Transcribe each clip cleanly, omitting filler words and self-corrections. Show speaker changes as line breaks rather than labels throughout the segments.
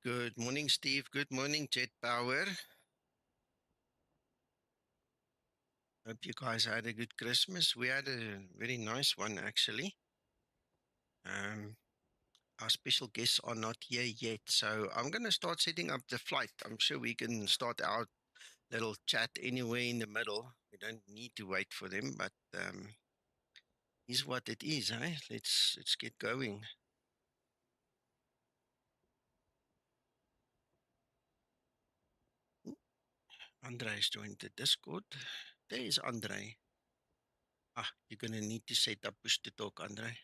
Good morning, Steve. Good morning, Jet Power. Hope you guys had a good Christmas. We had a very nice one, actually. Our special guests are not here yet, so I'm going to start setting up the flight. I'm sure we can start our little chat anywhere in the middle. We don't need to wait for them, but is what it is, eh? Let's get going. Andrey's joined the Discord. There is Andrey. You're going to need to set up push to talk, Andrey.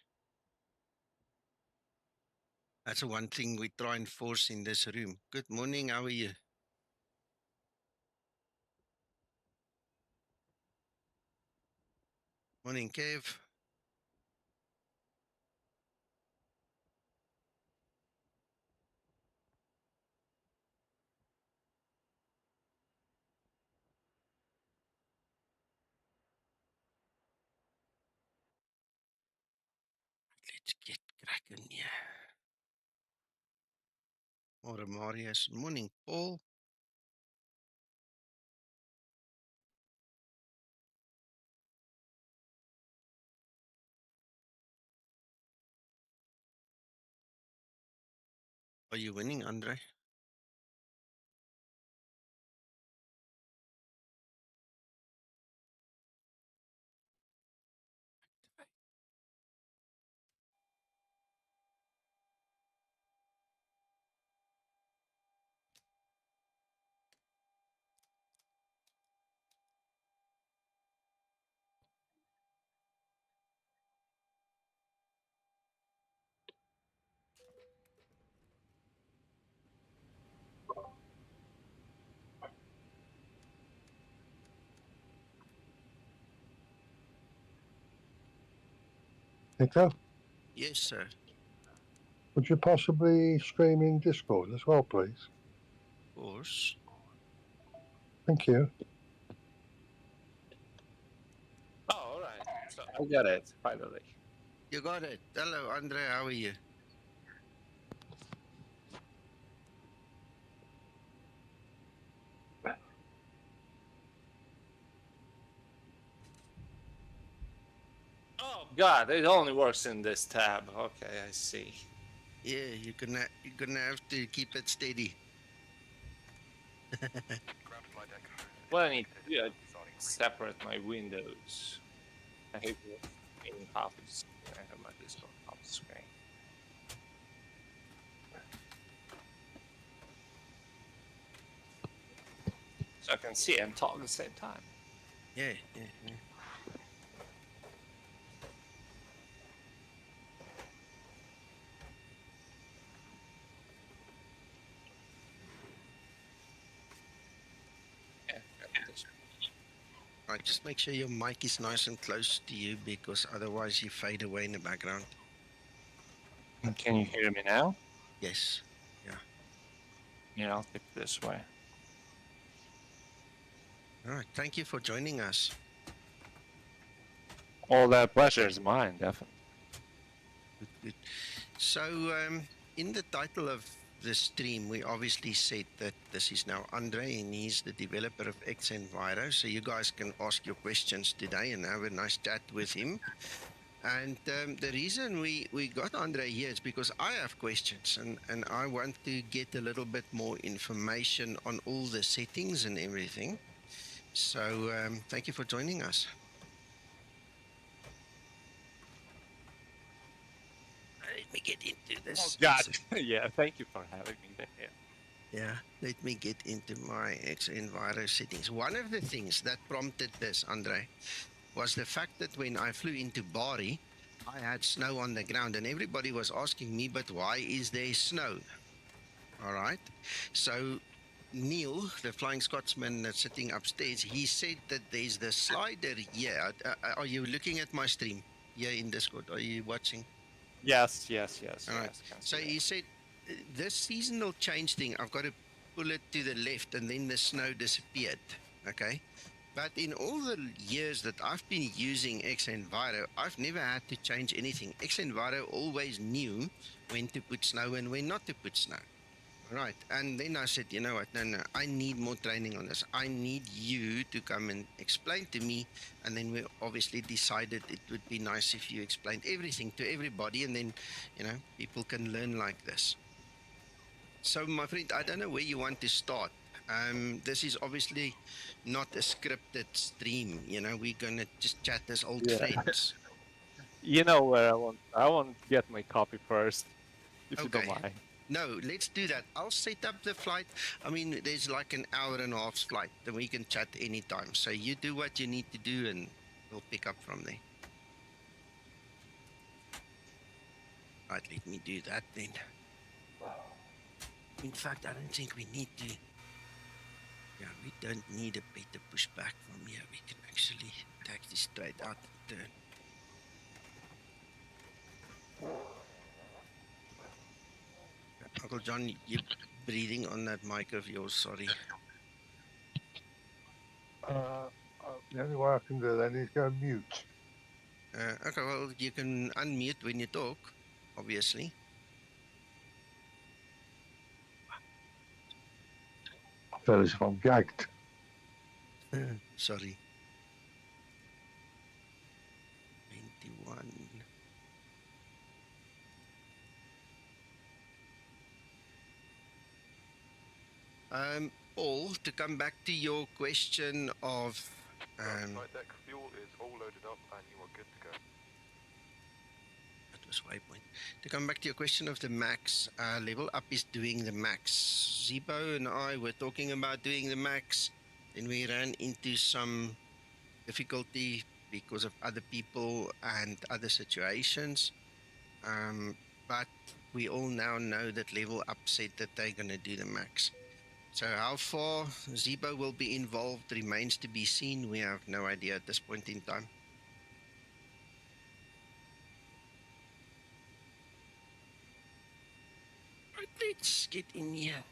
That's the one thing we try and force in this room. Good morning, how are you? Morning, Kev. Let's get cracking here. More Marius. Morning, Paul. Are you winning, Andrey?
Nico?
Yes, sir.
Would you possibly stream in Discord as well, please?
Of course.
Thank you.
Oh, all right. So I got it, finally.
You got it. Hello, Andrey. How are you?
Oh, God, it only works in this tab. Okay, I see.
Yeah, you're gonna have to keep it steady.
What I need to do is separate my windows. I hate being half the screen. I have my Discord half the screen. So I can see and talk at the same time.
Yeah. Right, just make sure your mic is nice and close to you because otherwise you fade away in the background.
Can you hear me now?
Yes. Yeah.
Yeah, I'll keep it this way.
All right. Thank you for joining us.
All that pleasure is mine, definitely.
Good. So, in the title of the stream, we obviously said that this is now Andrey and he's the developer of xEnviro. So you guys can ask your questions today and have a nice chat with him. And the reason we got Andrey here is because I have questions and I want to get a little bit more information on all the settings and everything. So thank you for joining us. Let me get into this.
Oh, God. Yeah, thank you for having me there.
Yeah, let me get into my xEnviro settings. One of the things that prompted this, Andrey, was the fact that when I flew into Bari, I had snow on the ground and everybody was asking me, but why is there snow? All right. So Neil, the Flying Scotsman that's sitting upstairs, he said that there's the slider here. Are you looking at my stream here in Discord? Are you watching?
Yes.
All right. So he said, this seasonal change thing, I've got to pull it to the left and then the snow disappeared. Okay. But in all the years that I've been using xEnviro, I've never had to change anything. xEnviro always knew when to put snow and when not to put snow. Right. And then I said, you know what? No, I need more training on this. I need you to come and explain to me. And then we obviously decided it would be nice if you explained everything to everybody. And then, people can learn like this. So, my friend, I don't know where you want to start. This is obviously not a scripted stream. We're going to just chat as old
Yeah.
friends.
You know where I want to get my copy first, if you don't
Okay.
mind.
No, let's do that. I'll set up the flight. I mean, there's like an hour and a half's flight, then we can chat anytime. So you do what you need to do, and we'll pick up from there. Right, let me do that then. In fact, I don't think we need to. Yeah, we don't need a better pushback from here. We can actually take this straight out the turn. Uncle John, you're breathing on that mic of yours, sorry.
The only way I can do then is go mute.
Okay, well, you can unmute when you talk, obviously.
I feel as if I'm gagged.
Sorry. 21. Paul, to come back to your question of
Flight deck fuel is all loaded up and you are good to go.
that was waypoint. To come back to your question of the max, level up is doing the max. Zibo and I were talking about doing the max, then we ran into some difficulty because of other people and other situations. But we all now know that level up said that they're going to do the max. So how far Zibo will be involved remains to be seen. We have no idea at this point in time. Right, let's get in here.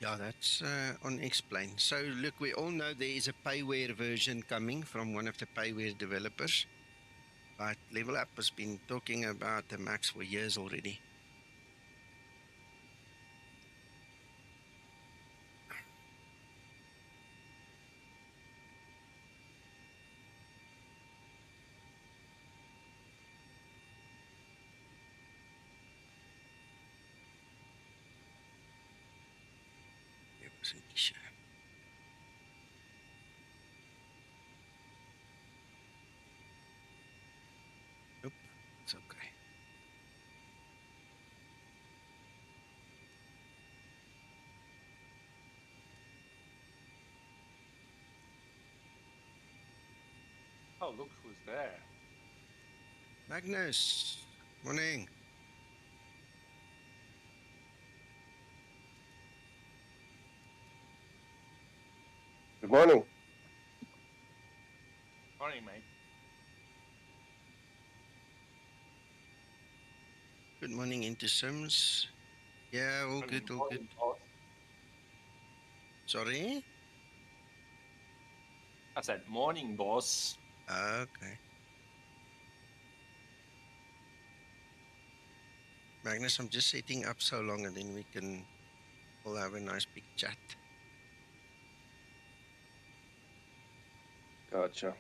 Yeah, that's unexplained. So look, we all know there is a payware version coming from one of the payware developers. But Level Up has been talking about the max for years already. There was an issue. Nope, it's okay.
Oh, look who's there.
Magnus, morning.
Good morning.
Morning, mate.
Good morning into Sims. Yeah, all good, all good.
Boss.
Sorry?
I said, morning, boss.
Okay. Magnus, I'm just setting up so long and then we can all have a nice big chat.
Gotcha.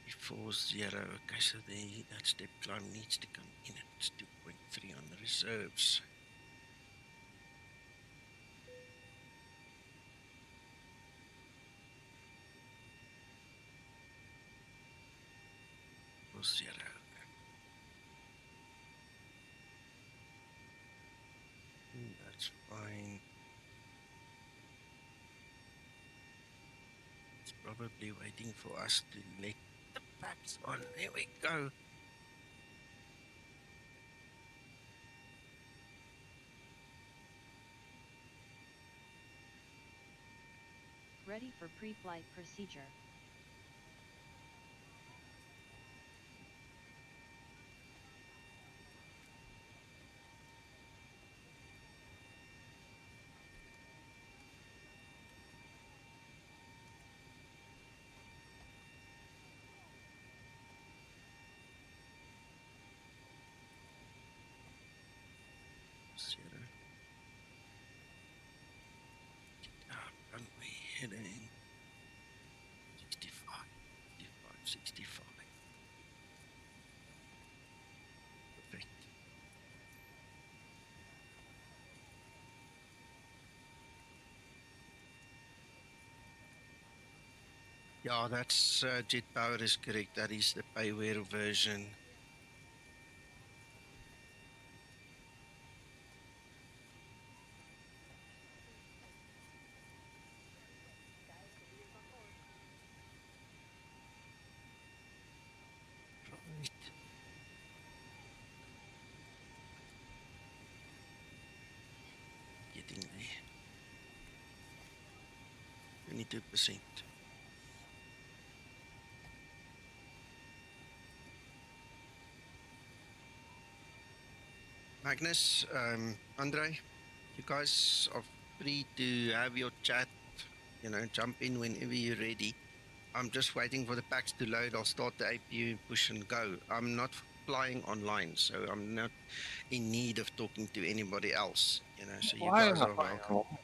Before 0, okay, so that step climb needs to come in at 2.3 on the reserves. 0. That's fine. It's probably waiting for us to let the packs on. There we go.
Ready for pre-flight procedure.
Runway heading 65, 65. Perfect. Yeah, that's jet power is correct. That is the payware version. Right. Getting there. 22%. Magnus, Andrey, you guys are free to have your chat, jump in whenever you're ready. I'm just waiting for the packs to load. I'll start the APU, push and go. I'm not flying online, so I'm not in need of talking to anybody else, so you guys are welcome.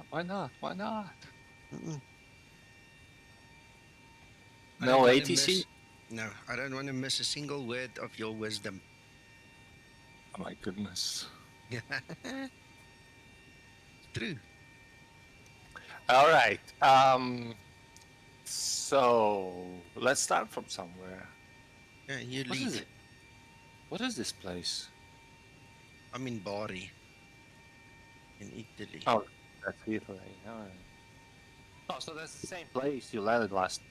Why not? Why not?
Mm-mm.
No ATC?
No, I don't want to miss a single word of your wisdom.
Oh my goodness.
True.
All right. So let's start from somewhere.
Yeah, you
What
lead.
is it? What is this place?
I'm in Bari, in Italy.
Oh, that's Italy. All right. Oh, so that's the same place you landed last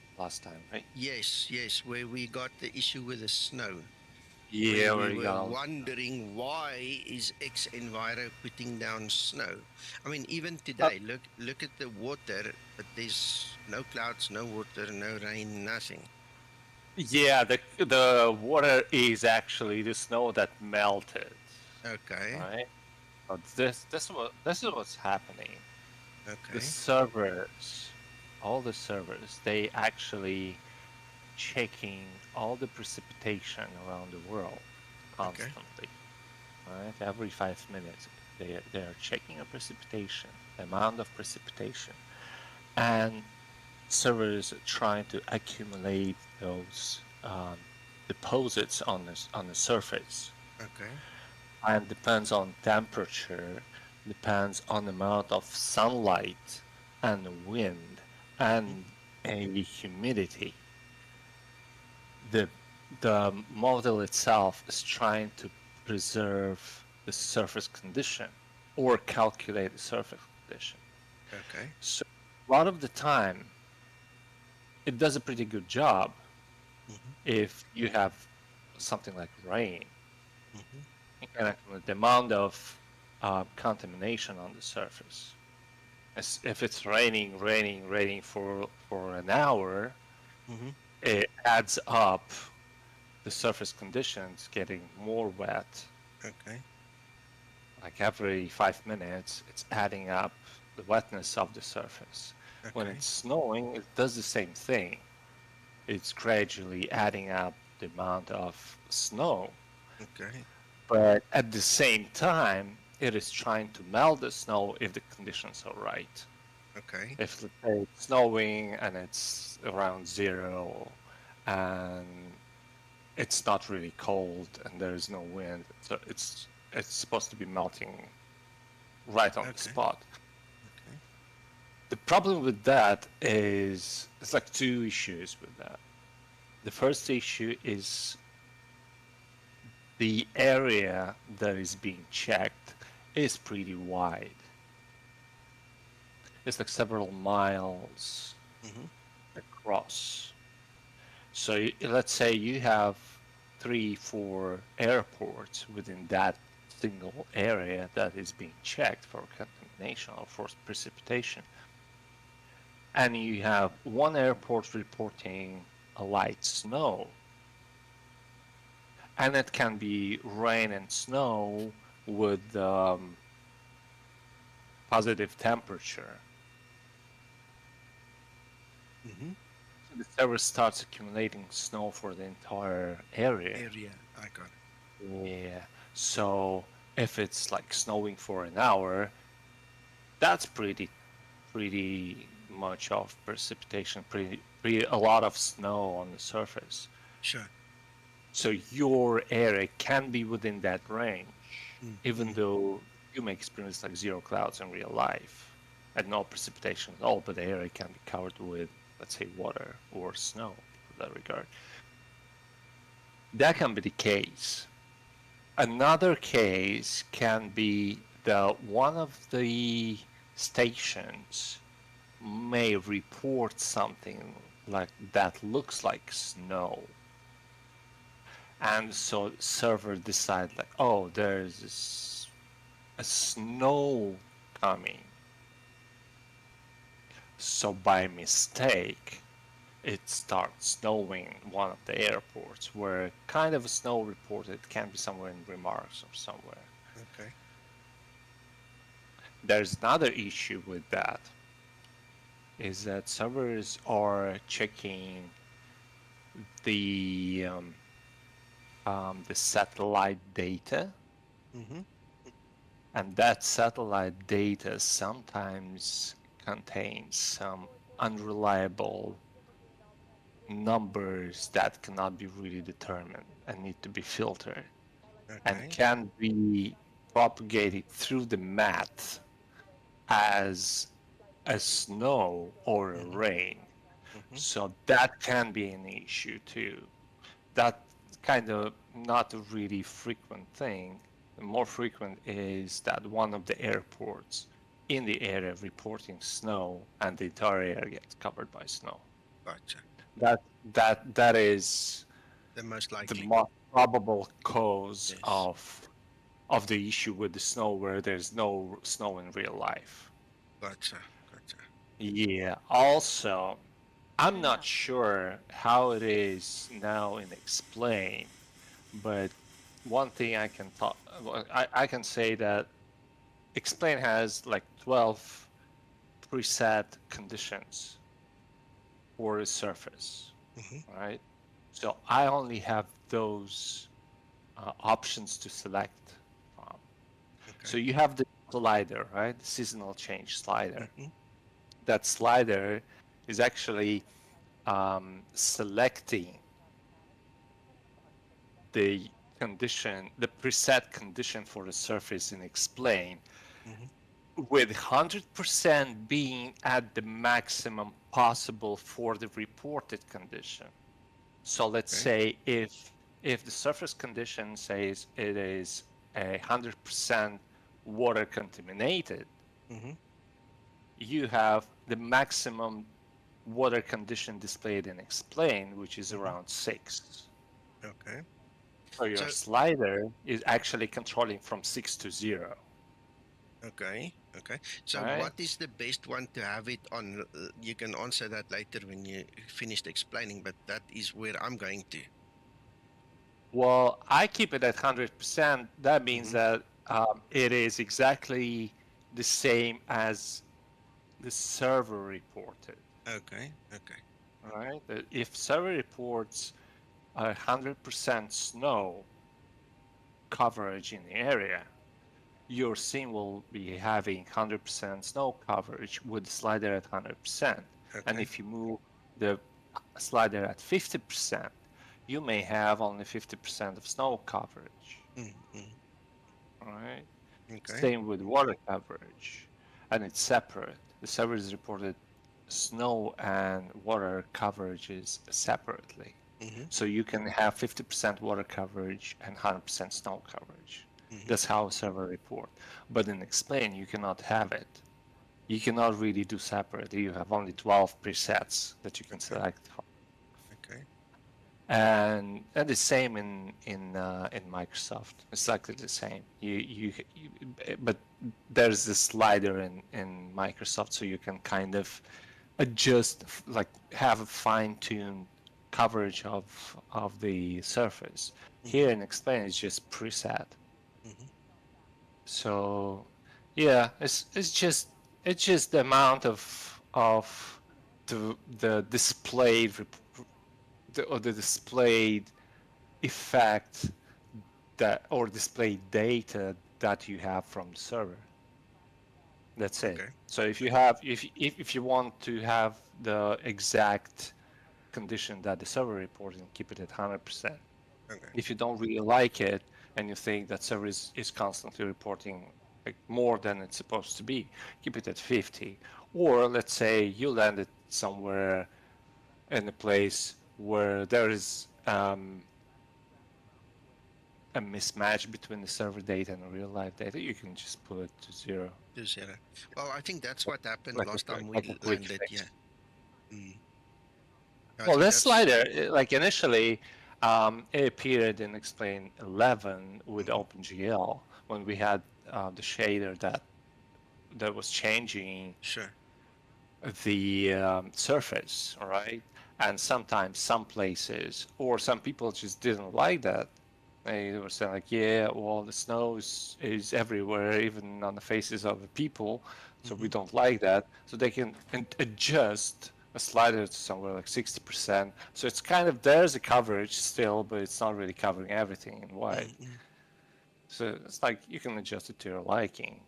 time, right?
Yes, where we got the issue with the snow.
Yeah,
where we
you
were
go.
wondering why is XEnviro putting down snow. I mean, even today, look at the water, but there's no clouds, no water, no rain, nothing.
Yeah, the water is actually the snow that melted.
Okay.
Right. But this is what's happening.
Okay.
The servers, all the servers, they actually checking all the precipitation around the world constantly. Right, every 5 minutes they are checking a precipitation, the amount of precipitation, and servers are trying to accumulate those deposits on the surface.
Okay.
And depends on temperature, depends on the amount of sunlight and wind and a humidity. The model itself is trying to preserve the surface condition or calculate the surface condition.
Okay.
So a lot of the time, it does a pretty good job if you have something like rain. And the amount of contamination on the surface. If it's raining for an hour, it adds up the surface conditions getting more wet.
Okay.
Like every 5 minutes, it's adding up the wetness of the surface.
Okay.
When it's snowing, it does the same thing. It's gradually adding up the amount of snow.
Okay.
But at the same time, it is trying to melt the snow if the conditions are right.
Okay.
If let's say it's snowing and it's around 0 and it's not really cold and there's no wind, so it's supposed to be melting right on the spot.
Okay.
The problem with that is it's like two issues with that. The first issue is the area that is being checked is pretty wide. It's like several miles across. So let's say you have 3-4 airports within that single area that is being checked for contamination or for precipitation. And you have one airport reporting a light snow. And it can be rain and snow with positive temperature. The server starts accumulating snow for the entire area.
I got it.
Yeah. So if it's like snowing for an hour, that's pretty much of precipitation, a lot of snow on the surface.
Sure.
So your area can be within that range, even though you may experience like zero clouds in real life and no precipitation at all, but the area can be covered with, let's say, water or snow in that regard. That can be the case. Another case can be that one of the stations may report something like that looks like snow. And so the server decides like, oh, there's a snow coming. So by mistake, it starts snowing in one of the airports where kind of a snow reported can be somewhere in remarks or somewhere.
Okay.
There's another issue with that, is that servers are checking the satellite data, and that satellite data sometimes contains some unreliable numbers that cannot be really determined and need to be filtered, and can be propagated through the math as a snow or a rain. So that can be an issue too. That kind of not a really frequent thing. The more frequent is that one of the airports in the area reporting snow and the entire area gets covered by snow.
Gotcha.
That is
The most likely.
the most probable cause of the issue with the snow, where there's no snow in real life.
Gotcha.
Yeah. Also, I'm not sure how it is now in Explain, but one thing I can talk, I can say that Explain has like 12 preset conditions for the surface, right? So I only have those options to select from. So you have the slider, right? The seasonal change slider. That slider is actually selecting the condition, the preset condition for the surface in Explain, with 100% being at the maximum possible for the reported condition. So let's say if the surface condition says it is 100% water contaminated, you have the maximum water condition displayed in Explain, which is around 6.
Okay.
So your slider is actually controlling from 6 to 0.
Okay. So what is the best one to have it on? You can answer that later when you finished explaining, but that is where I'm going to.
Well, I keep it at 100%. That means that it is exactly the same as the server reported.
Okay.
Right? If server reports 100% snow coverage in the area, your scene will be having 100% snow coverage with the slider at 100%. And if you move the slider at 50%, you may have only 50% of snow coverage. Right? Same with water coverage, and it's separate. The server is reported snow and water coverages separately.
Mm-hmm.
So you can have 50% water coverage and 100% snow coverage. That's how a server report. But in Explain, you cannot have it. You cannot really do separate. You have only 12 presets that you can select from.
Okay.
And the same in Microsoft. It's exactly the same. But there's this slider in Microsoft, so you can kind of adjust, like have a fine-tuned coverage of the surface. Here in Explain, it's just preset. So yeah, it's just the amount of the displayed the displayed effect that or displayed data that you have from the server. That's it.
Okay.
So if you have if you want to have the exact condition that the server reporting, keep it at 100%.
Okay.
If you don't really like it and you think that server is constantly reporting like more than it's supposed to be, keep it at 50. Or let's say you landed somewhere in a place where there is a mismatch between the server data and the real life data, you can just put it to 0.
To 0. Well, I think that's what happened
Like
last time we
like a quick
landed.
fix.
Yeah. I
Well,
think
that slider, like initially, it appeared in Explain 11 with OpenGL when we had the shader that was changing
Sure.
the surface, all right? And sometimes some places or some people just didn't like that. They were saying like, yeah, well, the snow is everywhere, even on the faces of the people, so we don't like that. So they can adjust a slider to somewhere like 60%. So it's kind of, there's a coverage still, but it's not really covering everything in white. So it's like you can adjust it to your liking.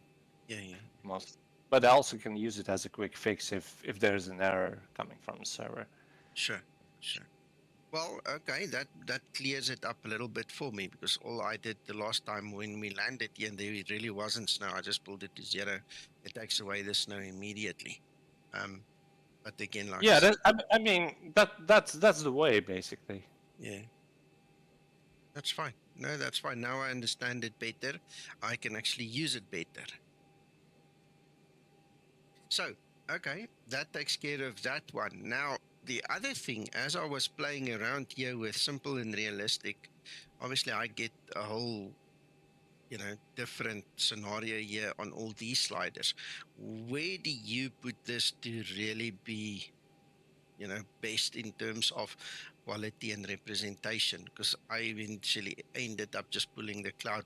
Yeah, yeah.
Most, but also can use it as a quick fix if there's an error coming from the server.
Sure, sure. Well, okay, that clears it up a little bit for me, because all I did the last time when we landed here, and there really wasn't snow. I just pulled it to 0. It takes away the snow immediately. But again, like
Yeah, I mean that's the way basically.
yeah, that's fine. No, that's fine. Now I understand it better. I can actually use it better. So, okay, that takes care of that one. Now, the other thing, as I was playing around here with simple and realistic, obviously I get a whole, different scenario here on all these sliders. Where do you put this to really be, best in terms of quality and representation? Because I eventually ended up just pulling the cloud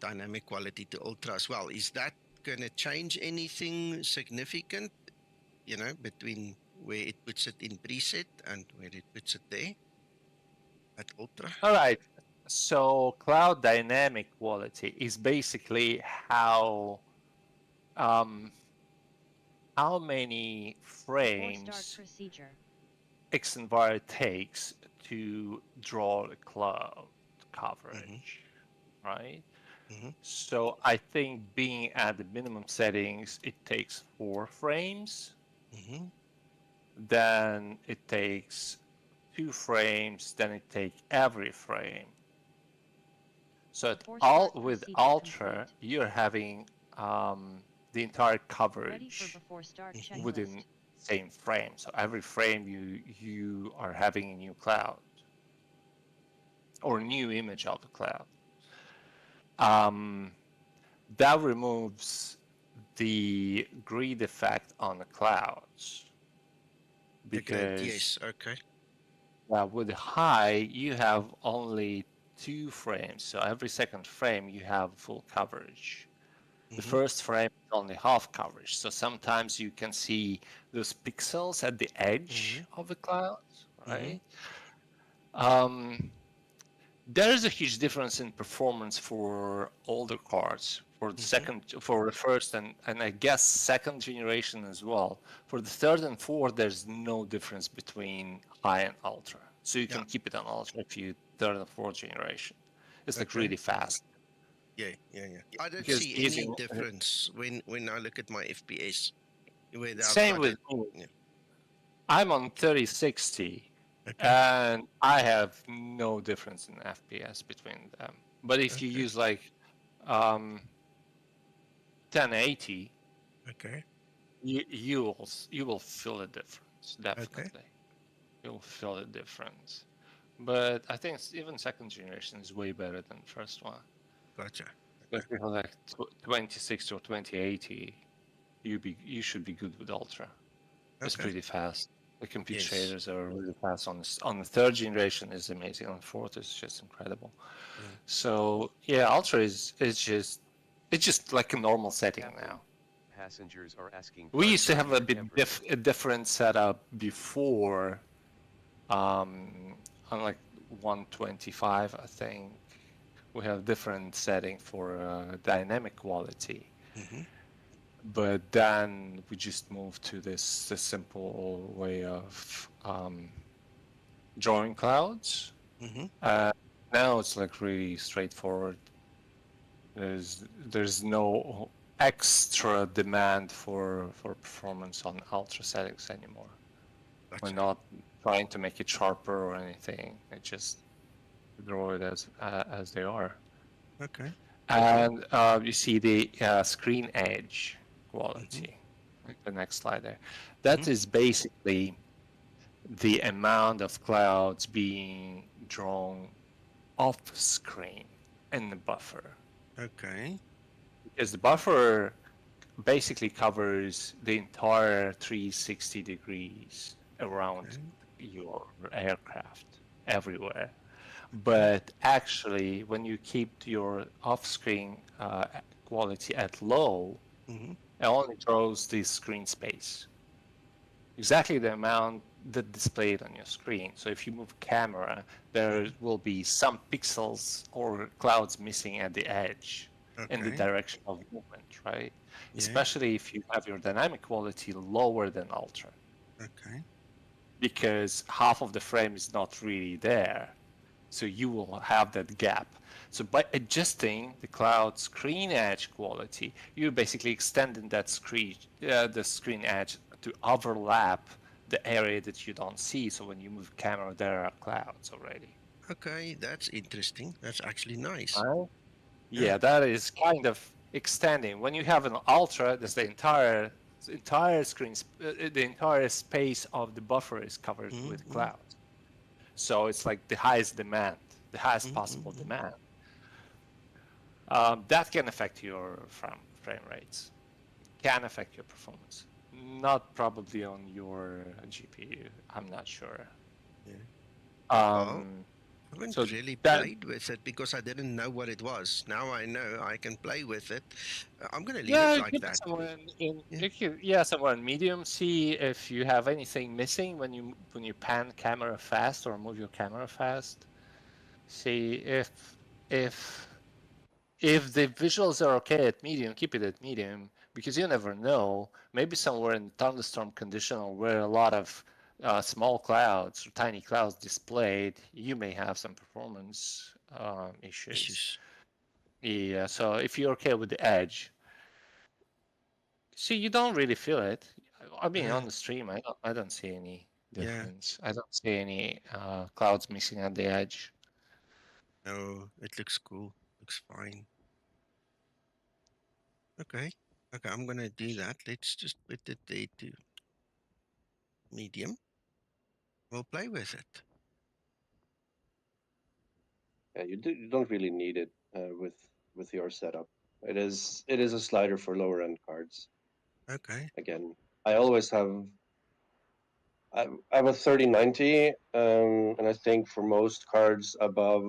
dynamic quality to ultra as well. Is that going to change anything significant, between where it puts it in preset and where it puts it there at ultra?
All right. So cloud dynamic quality is basically how many frames xEnviro takes to draw the cloud coverage, right? So I think being at the minimum settings, it takes 4 frames. Then it takes 2 frames, then it takes every frame. So with Ultra, you're having the entire coverage within same frame. So every frame you are having a new cloud or new image of the cloud. That removes the grid effect on the clouds. Because
yes, okay.
With high, you have only 2 frames. So every second frame, you have full coverage. The first frame is only half coverage. So sometimes you can see those pixels at the edge of the clouds, right? There is a huge difference in performance for older cards, for the first and I guess second generation as well. For the third and fourth, there's no difference between high and ultra. So you can keep it on ultra if you third and fourth generation. It's like really fast.
Yeah. I don't see any difference when I look at my FPS.
Same with me. I'm on 3060
Okay.
and I have no difference in FPS between them. But if you
Okay.
use like 1080,
Okay.
you will feel the difference,
Okay.
definitely. You'll feel the difference. But I think even second generation is way better than the first one.
Gotcha.
If you have like 2060 or 2080, you should be good with Ultra. It's
Okay.
pretty fast. The compute
Yes.
shaders are really fast on the third generation is amazing. On the fourth is just incredible.
Mm.
So yeah, Ultra is it's just like a normal setting
Captain,
now.
Passengers are asking.
We used to
for
have a
your
bit
temperature.
a different setup before, on like 125, I think. We have different setting for dynamic quality.
Mm-hmm.
But then we just moved to this simple way of drawing clouds.
Mm-hmm.
Now it's like really straightforward. There's no extra demand for performance on ultra settings anymore.
Gotcha.
We're not trying to make it sharper or anything. It just draw it as they are.
Okay.
And you see the screen edge quality. Like the next slide there. That is basically the amount of clouds being drawn off screen in the buffer.
Okay.
Because the buffer basically covers the entire 360 degrees around
Okay.
your aircraft, everywhere. But actually, when you keep your off-screen quality at low,
Mm-hmm.
it only draws the screen space. Exactly the amount that displayed on your screen. So if you move camera, there will be some pixels or clouds missing at the edge in the
Okay.
direction of movement, right?
Yeah.
Especially if you have your dynamic quality lower than ultra,
Okay.
because half of the frame is not really there. So you will have that gap. So by adjusting the cloud screen edge quality, you're basically extending that the screen edge to overlap the area that you don't see. So when you move camera, there are clouds already.
Okay. That's interesting. That's actually nice.
Right?
Yeah.
Yeah, that is kind of extending. When you have an ultra, that's the entire screen, the entire space of the buffer is covered with
Mm-hmm.
clouds. So it's like the highest demand, the highest possible
Mm-hmm.
demand. That can affect your frame rates, can affect your performance. Not probably on your GPU, I'm not sure.
Yeah.
Um,
I haven't
so
really
that
played with it because I didn't know what it was. Now I know I can play with it. I'm gonna leave
yeah,
it like
give it
that.
somewhere in
Yeah.
somewhere in medium. See if you have anything missing when you pan camera fast or move your camera fast. See if if the visuals are okay at medium, keep it at medium, because you never know. Maybe somewhere in thunderstorm condition or where a lot of small clouds or tiny clouds displayed, you may have some performance issues. Yeah, so if you're okay with the edge, see, you don't really feel it. I mean, on the stream, I don't see any
Yeah.
difference. I don't see any clouds missing at the edge.
No, it looks cool. Looks fine. Okay. Okay, I'm gonna do that. Let's just put it there to medium. We'll play with it.
Yeah, you don't really need it with your setup. It is a slider for lower end cards.
Okay.
Again, I always have I have a 3090, and I think for most cards above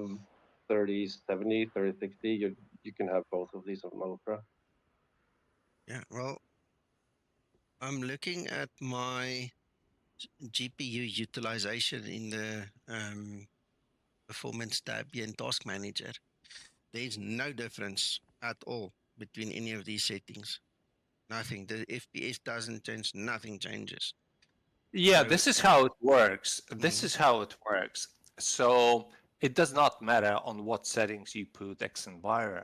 3070, 3060, you can have both of these on Ultra.
Yeah. Well, I'm looking at my GPU utilization in the performance tab here in Task Manager. There's no difference at all between any of these settings. Nothing. The FPS doesn't change. Nothing changes.
Yeah,
So,
this is how it works. This
mm,
is how it works. So it does not matter on what settings you put xEnviro.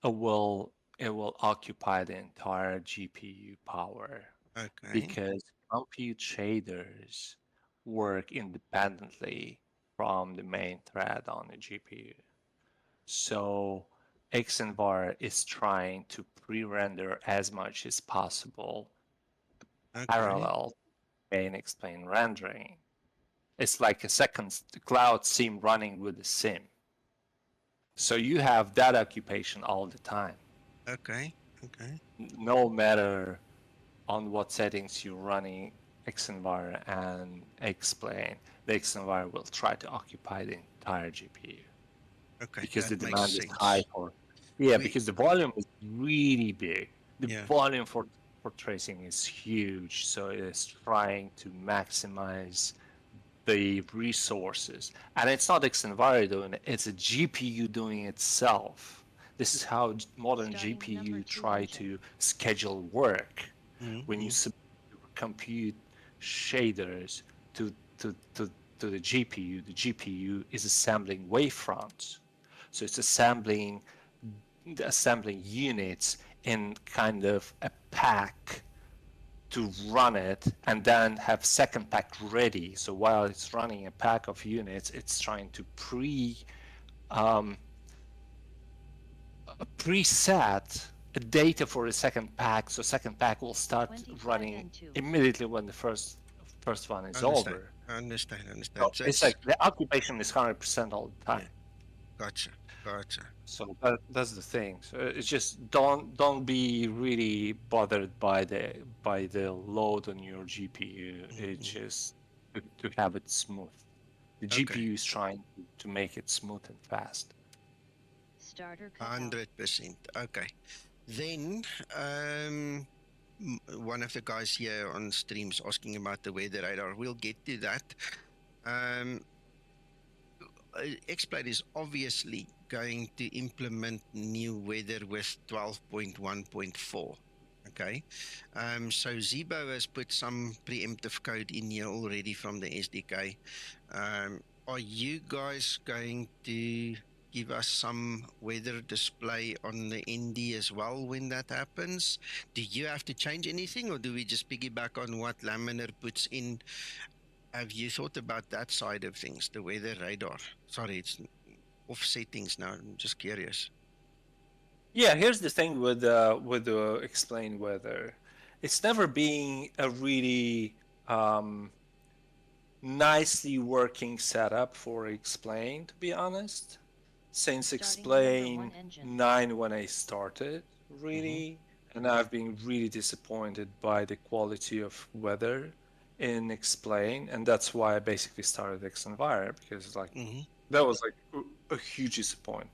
It will occupy the entire GPU power
okay.
because compute shaders work independently from the main thread on the GPU. So xEnviro is trying to pre-render as much as possible parallel main explain rendering. It's like a second cloud sim running with the sim. So you have that occupation all the time.
Okay.
No matter on what settings you're running xEnviro and explain, the xEnviro will try to occupy the entire GPU.
Okay.
Because the
that
demand
makes
is
sense.
high for. Yeah, because the volume is really big. The
Yeah.
volume for tracing is huge, so it is trying to maximize the resources. And it's not xEnviro doing it, it's a GPU doing itself. This is how modern
Starting the number
GPU
2
try
engine.
to schedule work.
Mhm,
When you compute shaders to the GPU is assembling wavefronts. So it's assembling units in kind of a pack to run it and then have second pack ready. So while it's running a pack of units, it's trying to preset a data for the second pack. So second pack will start
25
running
and 2.
immediately when the first one is
Understand.
over.
Understand.
So
So
it's like the occupation is 100% all the time.
Yeah. Gotcha.
So that's the thing. So it's just don't be really bothered by the load on your GPU. It's just to have it smooth. The
Okay.
GPU is trying to make it smooth and fast.
Starter cutout.
100%. Okay. Then, one of the guys here on streams asking about the weather radar. We'll get to that. X-Plate is obviously going to implement new weather with 12.1.4. Okay. So Zibo has put some preemptive code in here already from the SDK. Are you guys going to give us some weather display on the ND as well when that happens? Do you have to change anything, or do we just piggyback on what Laminar puts in? Have you thought about that side of things, the weather radar? Sorry, it's off settings now. I'm just curious.
Yeah, here's the thing with the explain weather. It's never been a really nicely working setup for explain, to be honest. Since explain 9 when I started, really, and I've been really disappointed by the quality of weather in explain, and that's why I basically started xEnviro, because like that was like a huge disappointment.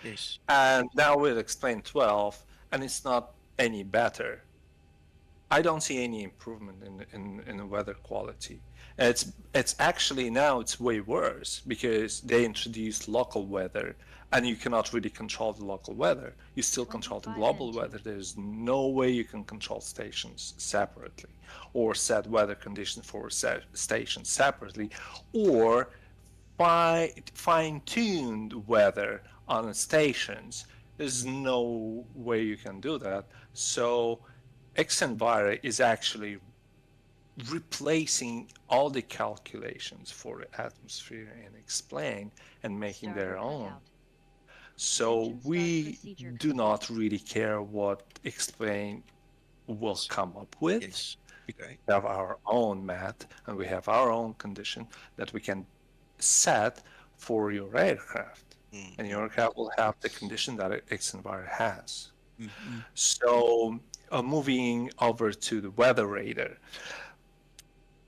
Yes.
And now with explain 12, and it's not any better. I don't see any improvement in the weather quality. It's actually now it's way worse because they introduced local weather, and you cannot really control the local weather. You still control the global weather. There's no way you can control stations separately, or set weather conditions for stations separately, or fine-tuned weather on the stations. There's no way you can do that. So xEnviro is actually replacing all the calculations for the atmosphere and explain and making their own. So we do not really care what explain will come up with.
Yes. Okay.
We have our own math and we have our own condition that we can set for your aircraft. And your aircraft will have the condition that xEnviro has. So moving over to the weather radar.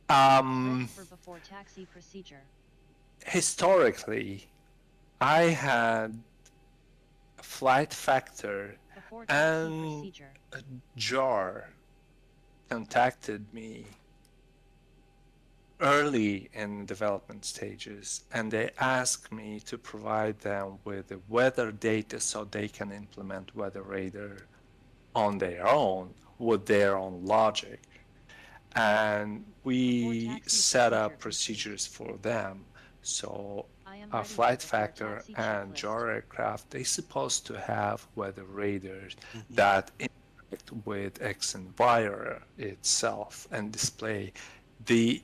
Before taxi procedure.
Historically, I had Flight Factor and JAR contacted me early in development stages, and they asked me to provide them with the weather data so they can implement weather radar on their own with their own logic. And we set up procedures for them. So Flight Factor and JAR aircraft, they're supposed to have weather radars that interact with xEnviro itself and display the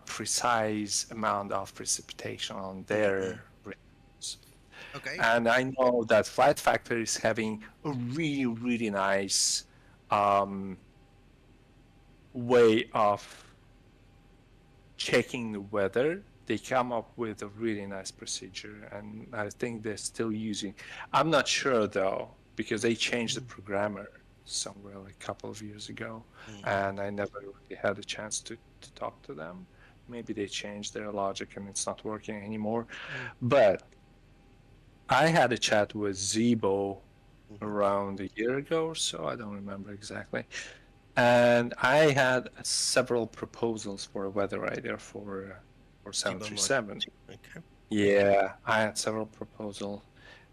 precise amount of precipitation on their regions.
Okay.
And I know that Flight Factory is having a really, really nice way of checking the weather. They come up with a really nice procedure, and I think they're still using. I'm not sure though, because they changed the programmer somewhere like a couple of years ago, and I never really had a chance to talk to them. Maybe they changed their logic and it's not working anymore. But I had a chat with Zibo around a year ago or so. I don't remember exactly. And I had several proposals for a weather radar for 737.
Okay.
Yeah, I had several proposals,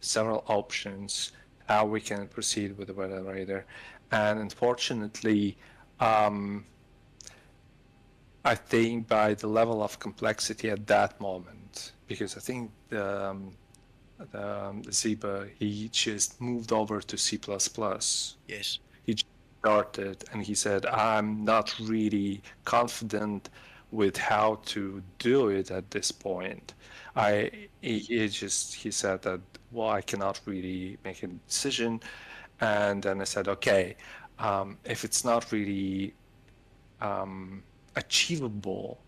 several options how we can proceed with the weather radar, and unfortunately, I think by the level of complexity at that moment, because I think the Zibo, he just moved over to C++.
Yes.
He started and he said, I'm not really confident with how to do it at this point. He said that, well, I cannot really make a decision. And then I said, okay, if it's not really achievable,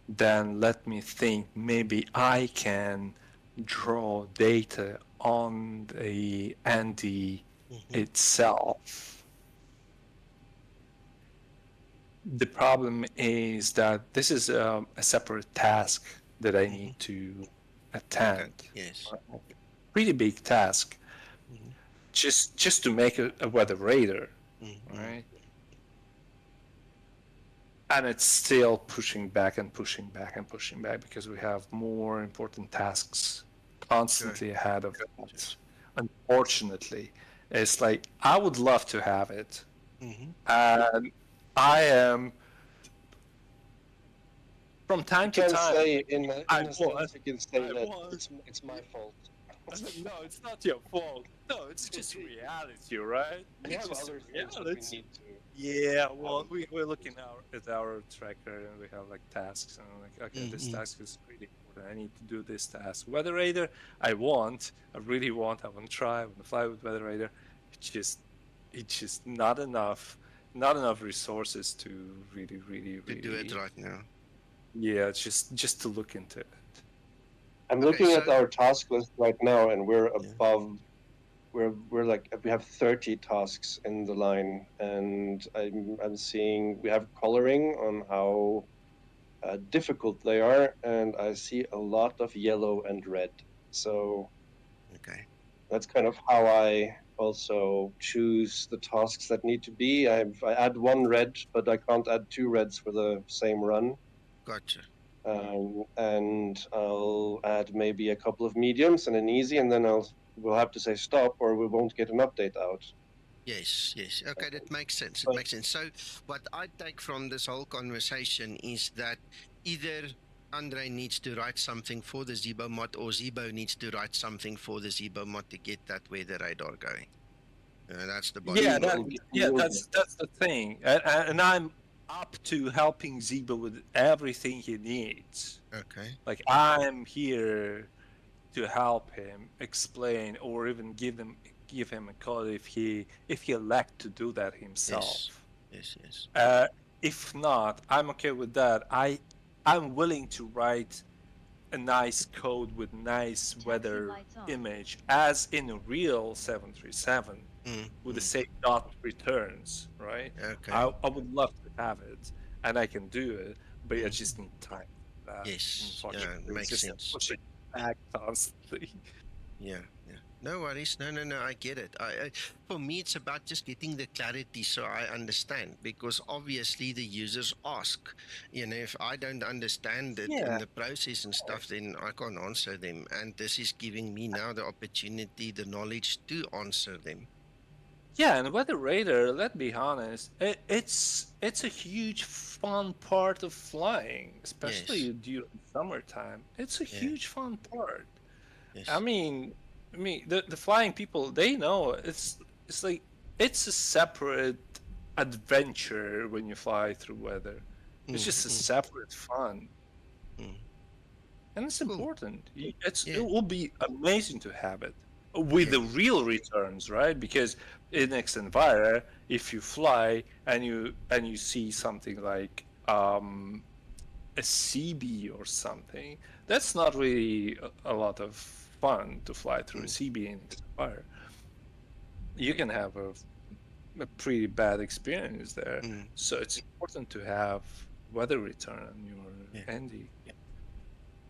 then let me think maybe I can draw data on the Andy itself. The problem is that this is a separate task that I need to attend.
Okay. Yes.
Pretty big task, just to make a weather radar, right? And it's still pushing back and pushing back and pushing back because we have more important tasks constantly ahead of it. Unfortunately, it's like I would love to have it, and I am from time to time.
Say in a sense, you can say that it's my fault.
No, it's not your fault. No, it's just reality, right?
We have other things that we need to.
Yeah, well, we're looking at our tracker and we have like tasks and I'm like, okay, this task is pretty important. I need to do this task. Weather radar, I really want. I want to try. I want to fly with weather radar. It's just not enough resources to really
do it right now.
Yeah, just to look into it.
I'm looking at our task list right now, and we're above. We're like we have 30 tasks in the line, and I'm seeing we have coloring on how difficult they are, and I see a lot of yellow and red. So that's kind of how I also choose the tasks that need to be. I add one red, but I can't add two reds for the same run.
Gotcha.
And I'll add maybe a couple of mediums and an easy, and then we'll have to say stop, or we won't get an update out.
Yes. Okay, that makes sense. It makes sense. So what I take from this whole conversation is that either Andrey needs to write something for the Zibomod, or Zibo needs to write something for the Zibomod to get that weather radar going. That's the bottom line.
That's the thing, and I'm up to helping Zibo with everything he needs.
Okay.
Like I'm here to help him explain, or even give him a call if he elect to do that himself.
Yes.
If not, I'm okay with that. I'm willing to write a nice code with nice weather image, as in a real 737 with the same dot returns, right?
Okay.
I would love to have it, and I can do it, but I just need time for that.
Yes, makes sense.
Pushing back constantly.
Yeah. No worries. No. I get it. For me, it's about just getting the clarity so I understand, because obviously the users ask. If I don't understand it in the process and stuff, then I can't answer them. And this is giving me now the opportunity, the knowledge to answer them.
Yeah, and weather radar, let's be honest, it's a huge fun part of flying, especially during summertime. It's a huge fun part.
Yes.
I mean, the flying people, they know it's like it's a separate adventure when you fly through weather. It's just a
Mm.
separate fund.
Mm.
And it's
Cool.
important. It
Yeah.
will be amazing to have it with
Yeah.
the real returns, right? Because in xEnviro, if you fly and you see something like a CB or something, that's not really a lot of fun to fly through a CB in xEnviro. You can have a pretty bad experience there.
Mm.
So it's important to have weather return on your
Yeah.
Andy.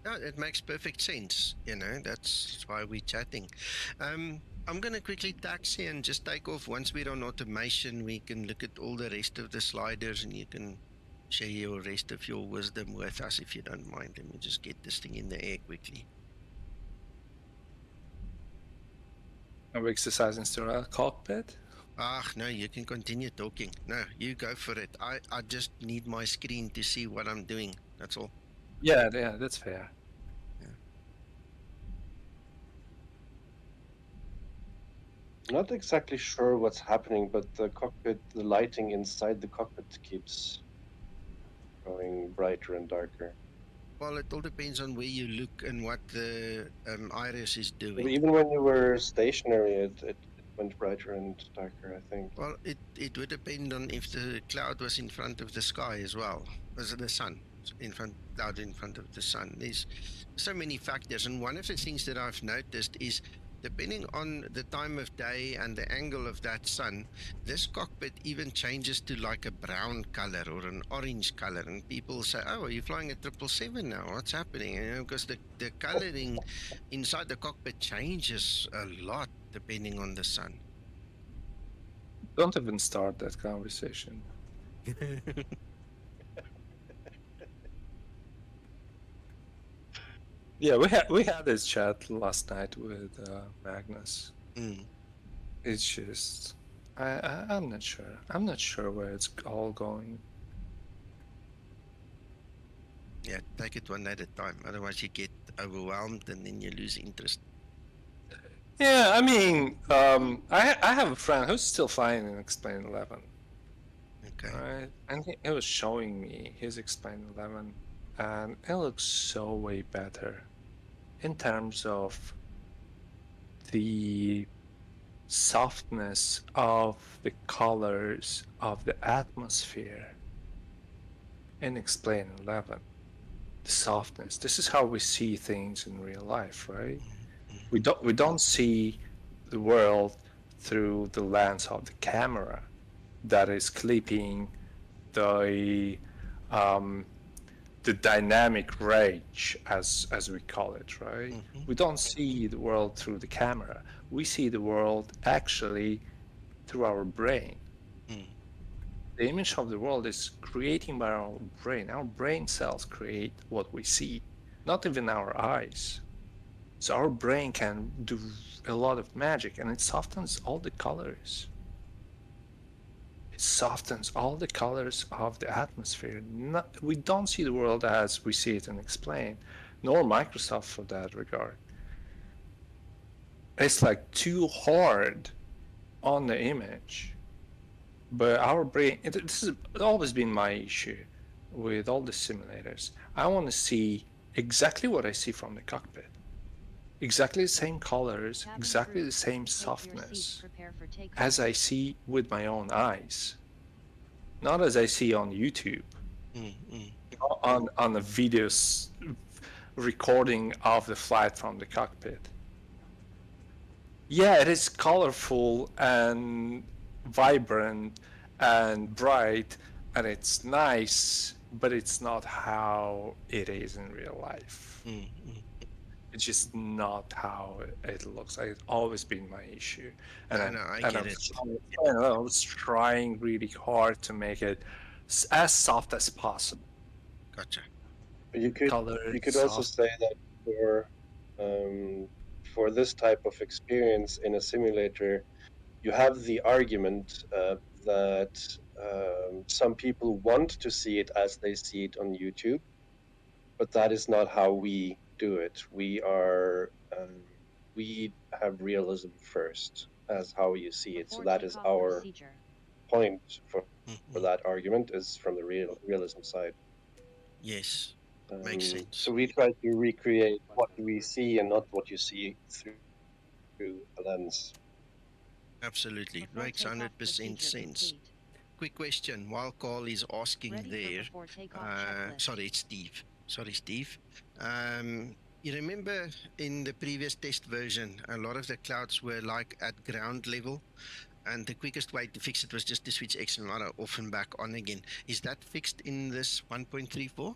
No, it makes perfect sense. You know, that's why we're chatting. I'm going to quickly taxi and just take off. Once we're on automation, we can look at all the rest of the sliders and you can share your rest of your wisdom with us if you don't mind. Let me just get this thing in the air quickly.
Are we exercising still at Cockpit?
No, you can continue talking. No, you go for it. I just need my screen to see what I'm doing. That's all.
Yeah, that's fair.
Not exactly sure what's happening, but the cockpit, the lighting inside the cockpit keeps going brighter and darker.
Well, it all depends on where you look and what the iris is
But
doing.
even when you were stationary, it went brighter and darker, I think.
Well, it would depend on if the cloud was in front of the sky as well. Was it the sun cloud in front of the sun? There's so many factors, and one of the things that I've noticed is depending on the time of day and the angle of that sun, this cockpit even changes to like a brown color or an orange color, and people say, "Oh, are you flying a 777 now? What's happening?" You know, because the coloring inside the cockpit changes a lot depending on the sun.
Don't even start that conversation. Yeah, we had this chat last night with Magnus.
Mm.
It's just I'm not sure. I'm not sure where it's all going.
Yeah, take it one at a time. Otherwise, you get overwhelmed and then you lose interest.
Yeah, I mean, I have a friend who's still flying in Explain 11.
Okay.
Right, and he was showing me his Explain 11, and it looks so way better in terms of the softness of the colors of the atmosphere in Explain 11. The softness. This is how we see things in real life, right?
Mm-hmm.
We don't see the world through the lens of the camera that is clipping the dynamic range, as we call it, right?
Mm-hmm.
We don't see the world through the camera. We see the world actually through our brain.
Mm.
The image of the world is created by our brain. Our brain cells create what we see, not even our eyes. So our brain can do a lot of magic, and it softens all the colors. It softens all the colors of the atmosphere. We don't see the world as we see it and explain, nor Microsoft for that regard. It's like too hard on the image. But our brain, this has always been my issue with all the simulators. I want to see exactly what I see from the cockpit. Exactly the same colors, exactly the same softness as I see with my own eyes. Not as I see on YouTube, on the videos recording of the flight from the cockpit. Yeah, it is colorful and vibrant and bright, and it's nice, but it's not how it is in real life. It's just not how it looks. It's always been my issue, and
I get it.
I was trying really hard to make it as soft as possible.
Gotcha.
You could also say that for this type of experience in a simulator, you have the argument that some people want to see it as they see it on YouTube, but that is not how we do it. We have realism first as how you see it. So that is our point for that argument is from the realism side.
Yes, makes sense.
So we try to recreate what we see and not what you see through a lens.
Absolutely,
Before
makes
takeoff
100%
procedure
sense.
complete.
Quick question, while Carl is asking
Ready for
there,
before takeoff checklist.
sorry, it's Steve. Sorry, Steve. You remember in the previous test version, a lot of the clouds were like at ground level, and the quickest way to fix it was just to switch xEnviro off and back on again. Is that fixed in this 1.34?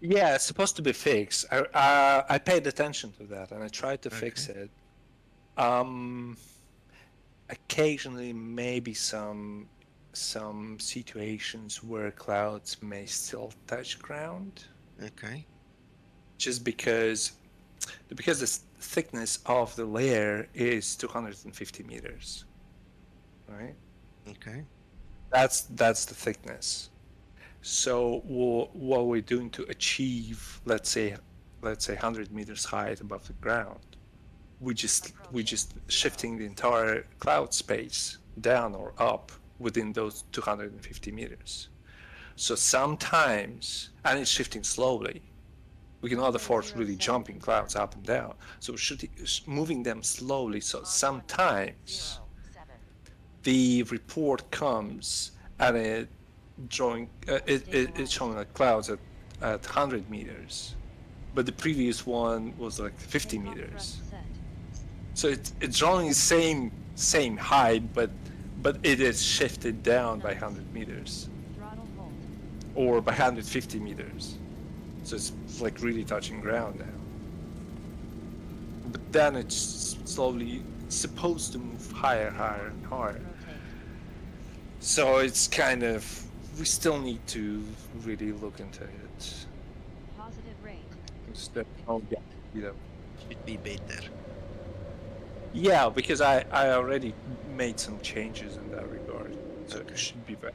Yeah, it's supposed to be fixed. I paid attention to that and I tried to fix it. Occasionally, maybe some situations where clouds may still touch ground.
Okay.
Just because the thickness of the layer is 250 meters, right?
Okay.
That's the thickness. So what we're doing to achieve, let's say 100 meters height above the ground, we just shifting the entire cloud space down or up within those 250 meters. So sometimes, and it's shifting slowly. We cannot afford really jumping clouds up and down. So we're moving them slowly. So sometimes the report comes and it's showing like clouds at 100 meters, but the previous one was like 50 meters. So it's drawing the same height, but it is shifted down by 100 meters or by 150 meters. So it's like really touching ground now. But then it's slowly supposed to move higher, higher, and higher. So it's kind of, we still need to really look into it.
Positive rate.
Should be better.
Yeah, because I already made some changes in that regard. So it should be better.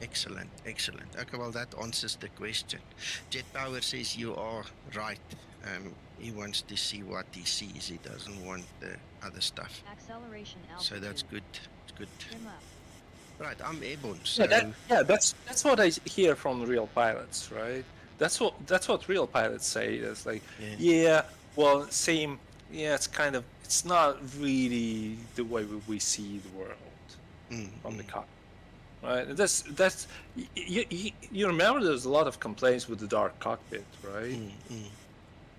Excellent, excellent. Okay, well, that answers the question. Jet Power says you are right. He wants to see what he sees. He doesn't want the other stuff.
Acceleration
So that's good. It's good.
Trim up.
Right, I'm airborne. So
That's what I hear from real pilots, right? That's what real pilots say. It's like, well, same. Yeah, it's not really the way we see the world from the cockpit. Right, that's you remember there's a lot of complaints with the dark cockpit, right?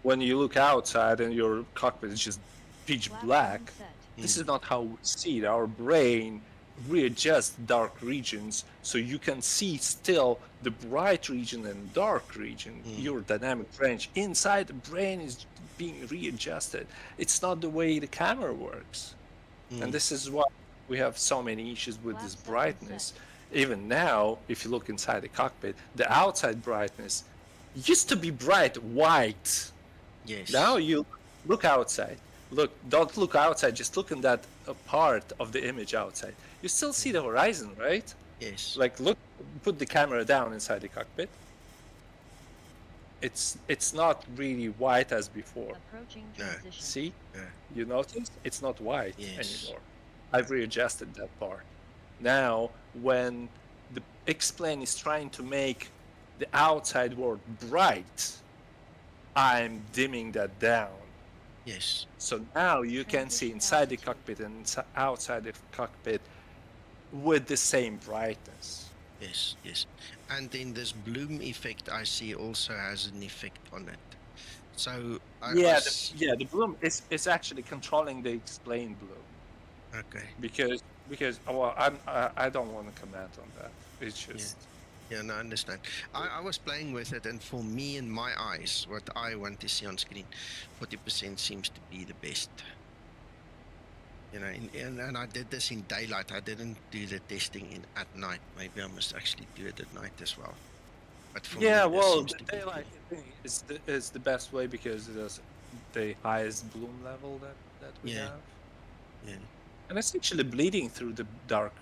When you look outside and your cockpit is just pitch black, this is not how we see it. Our brain readjusts dark regions so you can see still the bright region and dark region. Your dynamic range inside the brain is being readjusted. It's not the way the camera works, and this is why we have so many issues with this brightness. Even now, if you look inside the cockpit, the outside brightness used to be bright white.
Yes.
Now you look outside. Don't look outside, just look in that part of the image outside. You still see the horizon, right?
Yes.
Like put the camera down inside the cockpit. It's not really white as before.
Approaching transition.
See? You notice? It's not white anymore. I've readjusted that part. Now, when the X-plane is trying to make the outside world bright, I'm dimming that down.
Yes.
So now you can see inside the cockpit and outside the cockpit with the same brightness.
Yes, yes. And then this bloom effect I see also has an effect on it. So
the bloom is actually controlling the X-plane bloom.
Okay.
Because well, I don't want to comment on that. It's just
no, I understand. I was playing with it, and for me, in my eyes, what I want to see on screen, 40% seems to be the best. You know, and I did this in daylight. I didn't do the testing at night. Maybe I must actually do it at night as well. But for me,
the daylight is the best way because it is the highest bloom level that we have.
Yeah.
And it's actually bleeding through the dark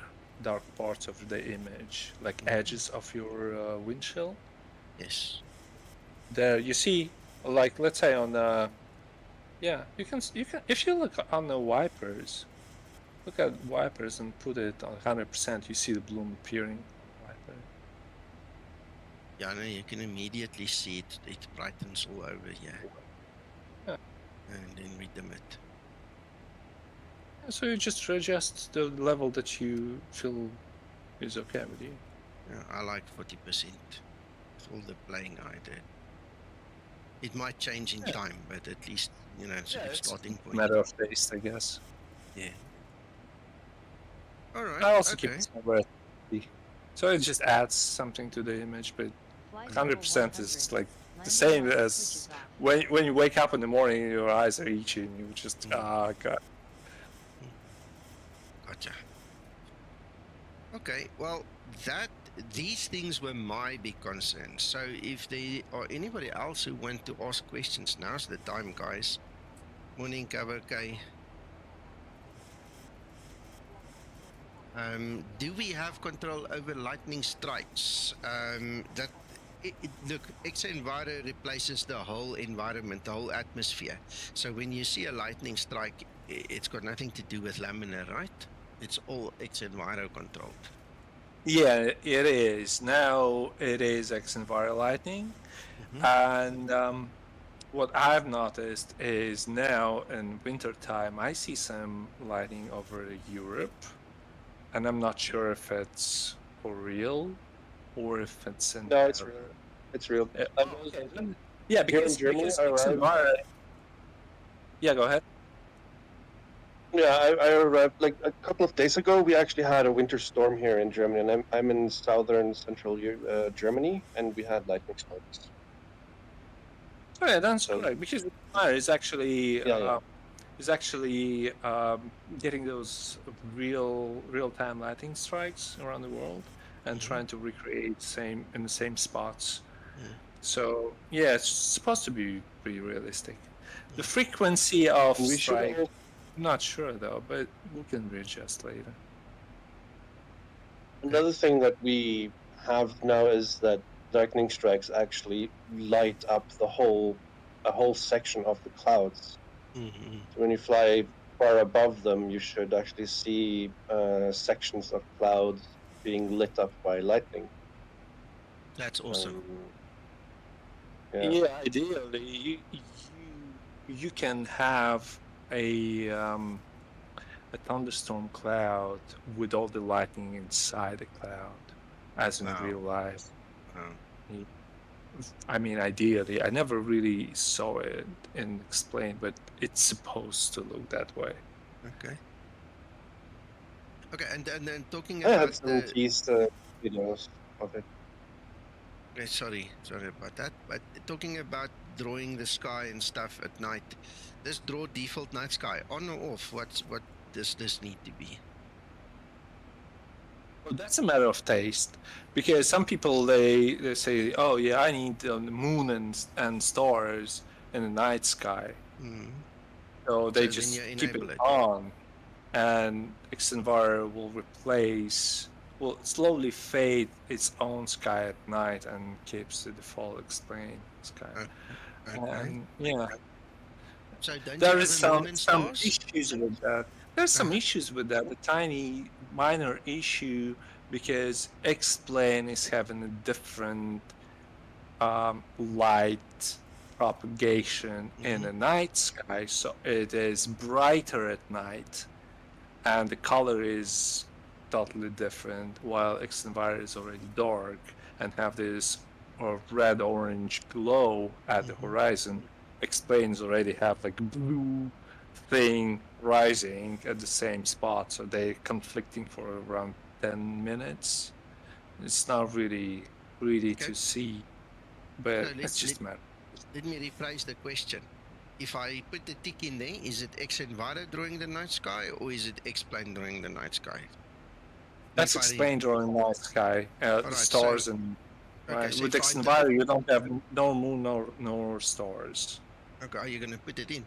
parts of the image, like edges of your windshield.
Yes.
There you see, like let's say on you can if you look on the wipers, look at wipers and put it on 100%, you see the bloom appearing. Wiper.
Yeah, no, you can immediately see it. It brightens all over here.
Yeah.
And then we dim it.
So you just adjust the level that you feel is okay with you.
Yeah, I like 40%. With all the playing I did. It might change in time, but at least, you know, it's a starting point.
Matter of taste, I guess.
Yeah. All right.
I also
okay.
keep it somewhere. So it just adds something to the image, but 100% is like the same as when you wake up in the morning, your eyes are itching. You just God.
Gotcha. Okay, well, these things were my big concerns. So if there are anybody else who want to ask questions, now's the time, guys. Morning, cover, okay. Do we have control over lightning strikes? Look, xEnviro replaces the whole environment, the whole atmosphere. So when you see a lightning strike, it's got nothing to do with laminar, right? It's all xEnviro controlled.
Yeah, it is. Now it is xEnviro lightning. And what I've noticed is now in winter time, I see some lightning over Europe. And I'm not sure if it's for real or if it's in...
No, it's real. It's real.
Yeah,
because
xEnviro... Yeah, go ahead.
Yeah, I arrived like a couple of days ago. We actually had a winter storm here in Germany, and I'm in southern central Germany, and we had lightning strikes.
Oh yeah, that's correct. Because xEnviro is actually getting those real-time lightning strikes around the world and trying to recreate in the same spots. So yeah, it's supposed to be pretty realistic. The frequency of strike, I'm not sure though, but we can readjust later.
Another thing that we have now is that lightning strikes actually light up a whole section of the clouds. So when you fly far above them, you should actually see sections of clouds being lit up by lightning.
That's awesome.
Yeah, ideally, you can have a thunderstorm cloud with all the lightning inside the cloud, as in real life. I mean, ideally, I never really saw it and explained, but it's supposed to look that way.
Okay. Okay, and then talking
I
about
had some teased videos of it.
Sorry about that. But talking about drawing the sky and stuff at night, this draw default night sky on or off? What does this need to be?
Well, that's a matter of taste, because some people they say, oh yeah, I need the moon and stars in the night sky. So they just keep it on, and xEnviro will slowly fade its own sky at night and keeps the default explained sky. And yeah,
so
there is some issues with that. There's some issues with that. A tiny minor issue, because X-plane is having a different light propagation in the night sky, so it is brighter at night, and the color is totally different, while xEnviro is already dark and have this red-orange glow at the horizon. X-planes already have like blue thing rising at the same spot, so they're conflicting for around 10 minutes. It's not really to see, but it's just a matter.
Let me rephrase the question. If I put the tick in there, is it xEnviro drawing the night sky, or is it X-plane drawing the night sky?
That's X-plane drawing the night sky, the stars, so, and so with xEnviro you don't have no moon nor stars.
Okay, are you going to put it in?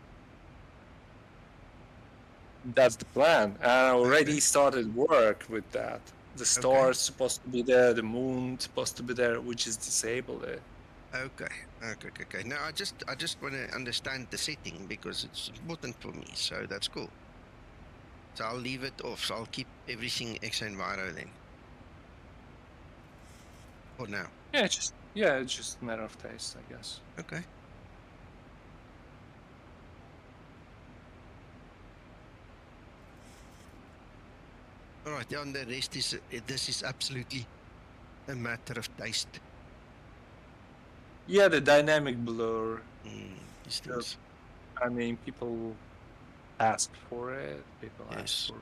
That's the plan. I already started work with that. The stars supposed to be there, the moon supposed to be there, which is disabled there.
Okay. Now I just want to understand the setting, because it's important for me. So that's cool. So I'll leave it off. So I'll keep everything xEnviro then. For now.
Yeah, it's just a matter of taste, I guess.
Okay. All right. Yeah, and the rest is this is absolutely a matter of taste.
Yeah, the dynamic blur.
These things.
I mean, people ask for it. People
Yes.
ask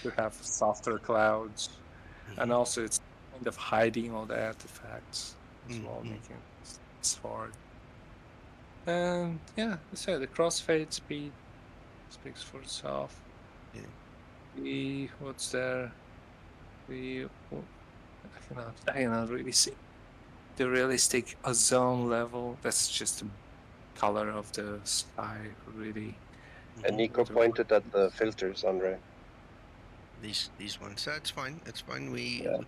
to have softer clouds, and also it's kind of hiding all the artifacts as well, making it's hard. And yeah, so the crossfade speed speaks for itself.
Yeah.
What's there? I cannot really see the realistic ozone level. That's just the color of the sky, really.
And Nico pointed at the filters, Andrey.
These ones. So it's fine. It's fine.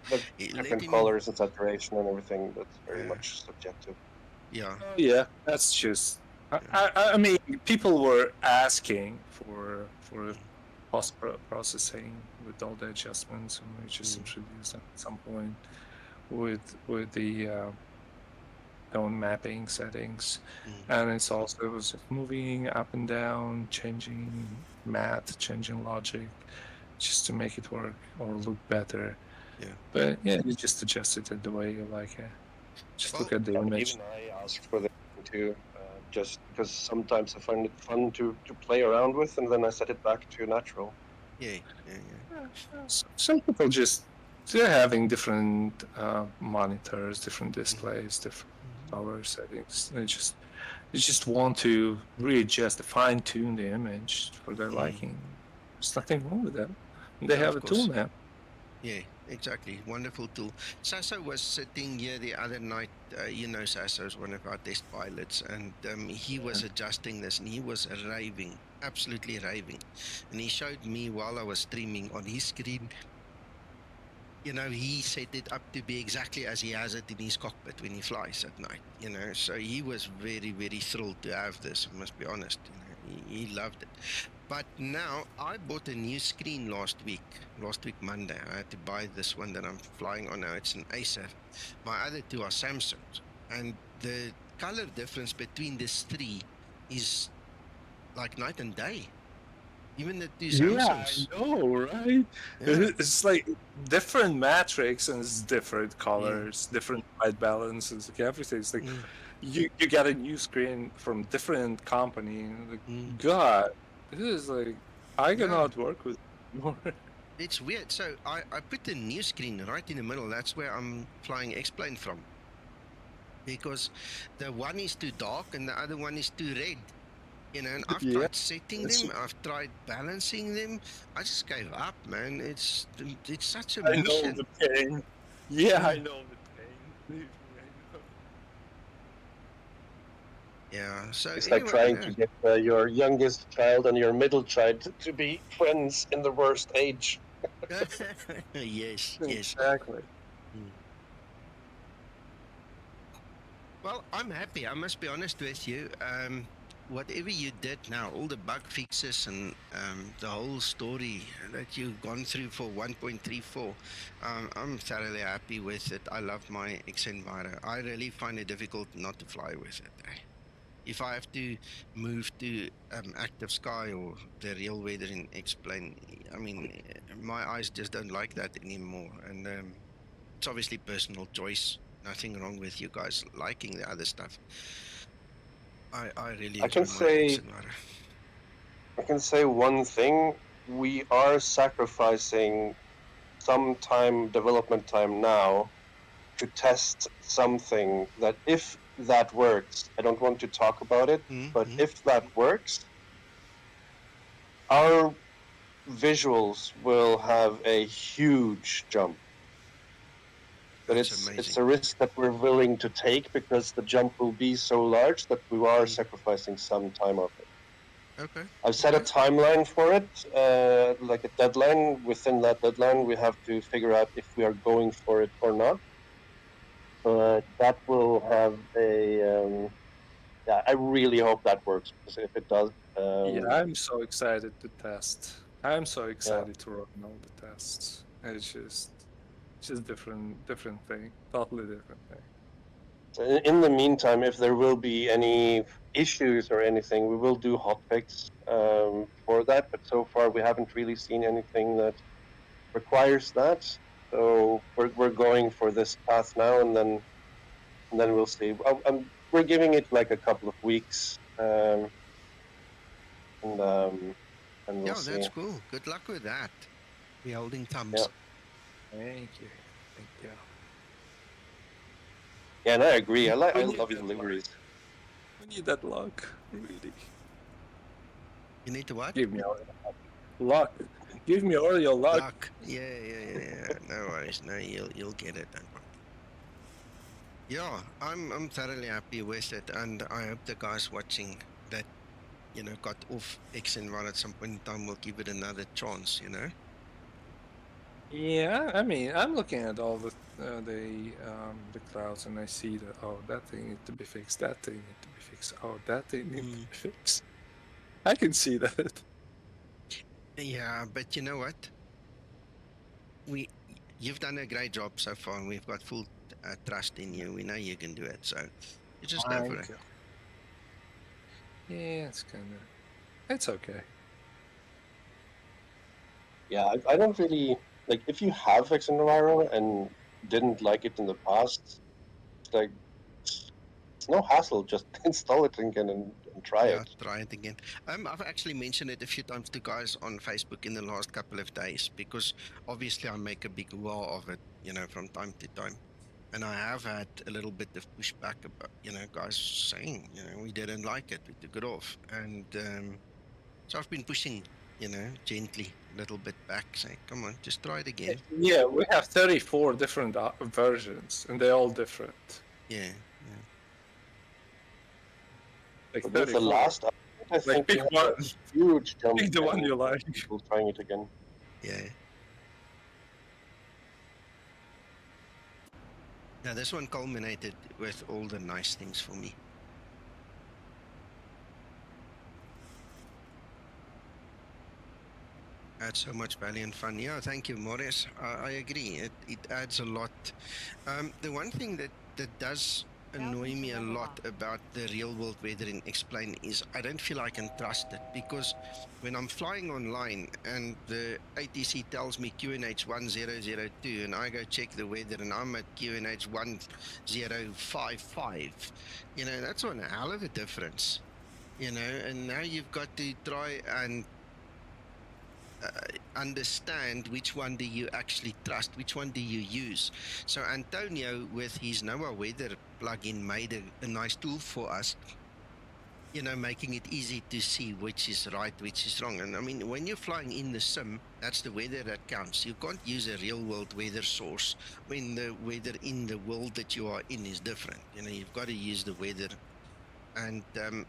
But different colors and saturation and everything. That's very much subjective.
Yeah.
Yeah, that's just. I mean, people were asking for post processing with all the adjustments, and we just introduced them at some point with the tone mapping settings, and it's also moving up and down, changing math, changing logic, just to make it work or look better.
Yeah.
But yeah, you just adjust it the way you like it. Just look at the image.
Even I asked for the too, just because sometimes I find it fun to play around with, and then I set it back to natural.
Yeah.
Some people they're having different monitors, different displays, different power settings. They just want to readjust, fine tune the image for their liking. There's nothing wrong with that. They have a tool now.
Yeah, exactly. Wonderful tool. Sasso was sitting here the other night. You know, Sasso is one of our test pilots, and he was adjusting this, and he was raving, absolutely raving. And he showed me while I was streaming on his screen. You know, he set it up to be exactly as he has it in his cockpit when he flies at night. You know, so he was very, very thrilled to have this. I must be honest. You know, he loved it. But now I bought a new screen last week Monday. I had to buy this one that I'm flying on now. It's an Acer. My other two are Samsungs, and the color difference between these three is like night and day. Even the two Samsungs.
Yeah, I know, right?
Yeah.
It's like different matrix and it's different colors, different white balance. It's like everything. It's like you get a new screen from different company. Like, God, this is like I cannot work with it more.
It's weird. So I put the new screen right in the middle. That's where I'm flying X-Plane from. Because the one is too dark and the other one is too red. You know, and I've tried setting them, I've tried balancing them. I just gave up, man. It's such a mission.
I know the pain. Yeah, I know the pain.
Yeah, so
it's
anyway,
like trying to get your youngest child and your middle child to be friends in the worst age.
Yes,
exactly.
Well, I'm happy. I must be honest with you. Whatever you did now, all the bug fixes and the whole story that you've gone through for 1.34, I'm thoroughly happy with it. I love my xEnviro. I really find it difficult not to fly with it. If I have to move to active sky or the real weather in X-Plane, I mean, my eyes just don't like that anymore. And it's obviously personal choice. Nothing wrong with you guys liking the other stuff. I really
I can say one thing. We are sacrificing some development time now to test something that if that works, I don't want to talk about it, but if that works, our visuals will have a huge jump. But it's a risk that we're willing to take because the jump will be so large that we are sacrificing some time of it.
Okay.
I've set a timeline for it, like a deadline. Within that deadline, we have to figure out if we are going for it or not. But that will have a... I really hope that works, because if it does...
yeah, I'm so excited to test.
I'm so excited to run all the tests. It's just different thing, totally different thing.
So in the meantime, if there will be any issues or anything, we will do hotfix for that. But so far, we haven't really seen anything that requires that. So we're going for this path now, and then we'll see. We're giving it like a couple of weeks, and we'll
Yeah,
see.
that's cool. Good luck with that. We're holding thumbs.
Yeah.
Thank you. Thank you.
Yeah, and I agree. I
We need
love
that
deliveries.
We need that luck, really.
You need to what?
Give me all your luck. Give me all your luck.
Luck. Yeah. No worries. No, you'll get it. Don't worry. Yeah, I'm thoroughly happy with it, and I hope the guys watching that, you know, got off xEnviro at some point in time will give it another chance. You know.
Yeah, I mean, I'm looking at all the clouds, and I see that that thing needs to be fixed. That thing needs to be fixed. Oh, that thing needs to be fixed. I can see that.
Yeah, but you know what? You've done a great job so far, and we've got full trust in you. We know you can do it, so you just go for it.
Yeah, it's okay.
Yeah, I don't really like if you have xEnviro and didn't like it in the past. It's like it's no hassle. Just install it again and try
Yeah,
it.
try it again. I've actually mentioned it a few times to guys on Facebook in the last couple of days because obviously I make a big wow of it, you know, from time to time. And I have had a little bit of pushback about, you know, guys saying, you know, we didn't like it, we took it off. And so I've been pushing, you know, gently a little bit back, saying, come on, just try it again.
Yeah, we have 34 different versions, and they're all different.
Yeah.
Like
But with the last, I think
pick
we had
one.
a huge jump.
Pick the one
in
you like.
People trying it again.
Yeah. Now this one culminated with all the nice things for me. Adds so much value and fun. Yeah, thank you, Morris. I agree. It adds a lot. The one thing that does annoy me a lot about the real world weather in X-Plane is I don't feel I can trust it, because when I'm flying online and the ATC tells me QNH 1002 and I go check the weather and I'm at QNH 1055, you know, that's one hell of a difference, you know, and now you've got to try and understand which one do you actually trust, which one do you use. So Antonio, with his NOAA weather plugin, made a nice tool for us, you know, making it easy to see which is right, which is wrong. And I mean, when you're flying in the sim, that's the weather that counts. You can't use a real world weather source when the weather in the world that you are in is different. You know, you've got to use the weather. And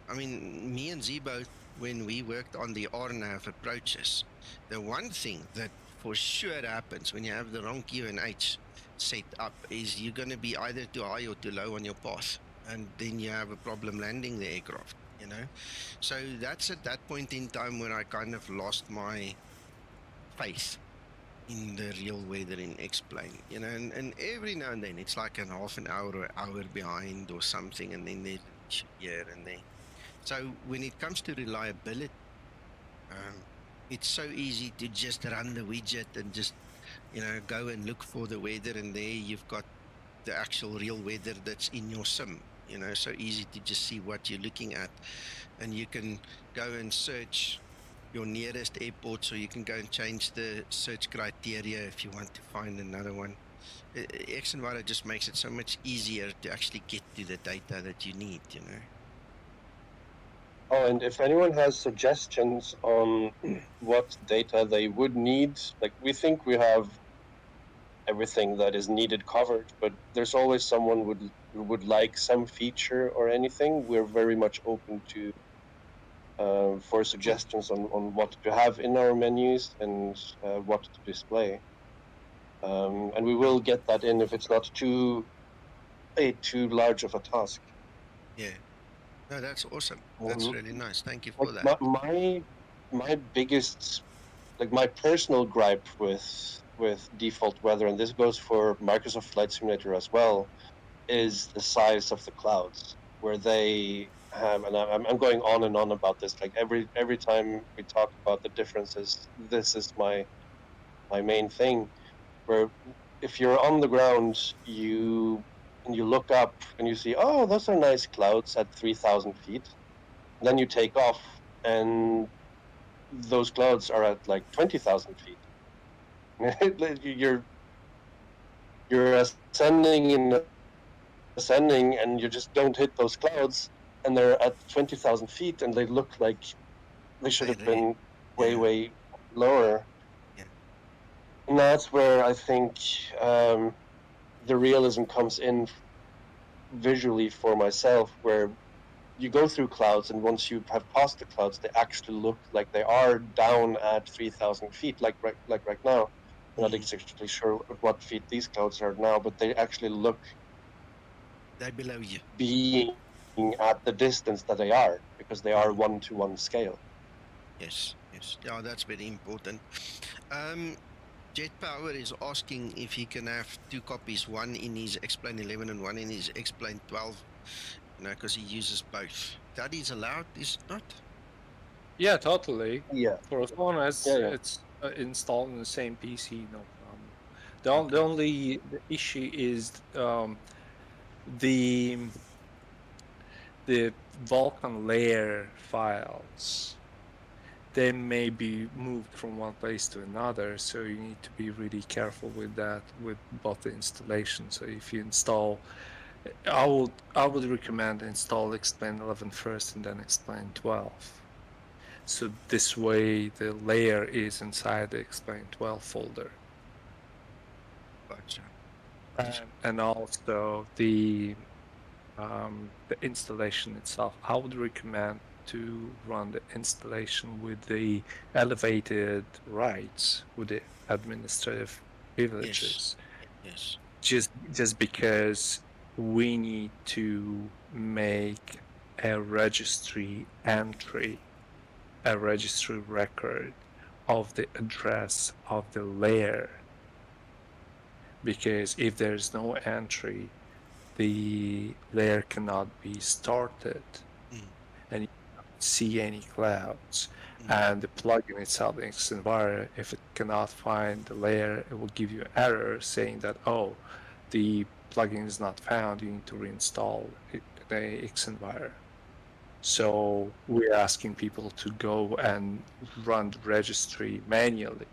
I mean, me and Zibo, when we worked on the RNAV approaches, the one thing that for sure happens when you have the wrong QNH set up is you're going to be either too high or too low on your path, and then you have a problem landing the aircraft, you know. So that's at that point in time when I kind of lost my faith in the real weather in X-Plane, you know, and every now and then it's like a half an hour or hour behind or something, and then there's here and there. So when it comes to reliability, it's so easy to just run the widget and just, you know, go and look for the weather, and there you've got the actual real weather that's in your sim, you know, so easy to just see what you're looking at. And you can go and search your nearest airport, so you can go and change the search criteria if you want to find another one. xEnviro just makes it so much easier to actually get to the data that you need, you know.
Oh, and if anyone has suggestions on what data they would need, like we think we have everything that is needed covered, but there's always someone who would like some feature or anything. We're very much open to for suggestions on what to have in our menus and what to display. And we will get that in if it's not too large of a task.
Yeah. No, that's awesome. That's really nice. Thank you for that.
My biggest like my personal gripe with default weather, and this goes for Microsoft Flight Simulator as well, is the size of the clouds, where they have, and I'm going on and on about this. Like every time we talk about the differences, this is my main thing. Where if you're on the ground, you look up and you see, oh, those are nice clouds at 3,000 feet. And then you take off, and those clouds are at like 20,000 feet. you're ascending, and you just don't hit those clouds, and they're at 20,000 feet, and they look like they should have been way lower.
Yeah.
And that's where I think the realism comes in visually for myself, where you go through clouds, and once you have passed the clouds, they actually look like they are down at 3,000 feet, like right now. I'm not exactly sure what feet these clouds are now, but they actually look
They're below you.
being at the distance that they are, because they are 1-to-1 scale.
Yes. Yeah, that's very important. Jet Power is asking if he can have two copies, one in his X-Plane 11 and one in his X-Plane 12, because he uses both. That is allowed, is it not?
Yeah, totally.
Yeah.
For as long as it's installed in the same PC, no problem. The only issue is the Vulkan layer files. They may be moved from one place to another, so you need to be really careful with that, with both the installations. So if you install, I would recommend install X-Plane 11 first and then X-Plane 12. So this way the layer is inside the X-Plane 12 folder.
Gotcha.
And also the installation itself, I would recommend to run the installation with the elevated rights, with the administrative privileges.
Yes.
Just because we need to make a registry entry, a registry record of the address of the layer. Because if there's no entry, the layer cannot be started, and you don't see any clouds. And the plugin itself, the xEnviro, if it cannot find the layer, it will give you an error saying that, oh, the plugin is not found, you need to reinstall the xEnviro. So we're asking people to go and run the registry manually,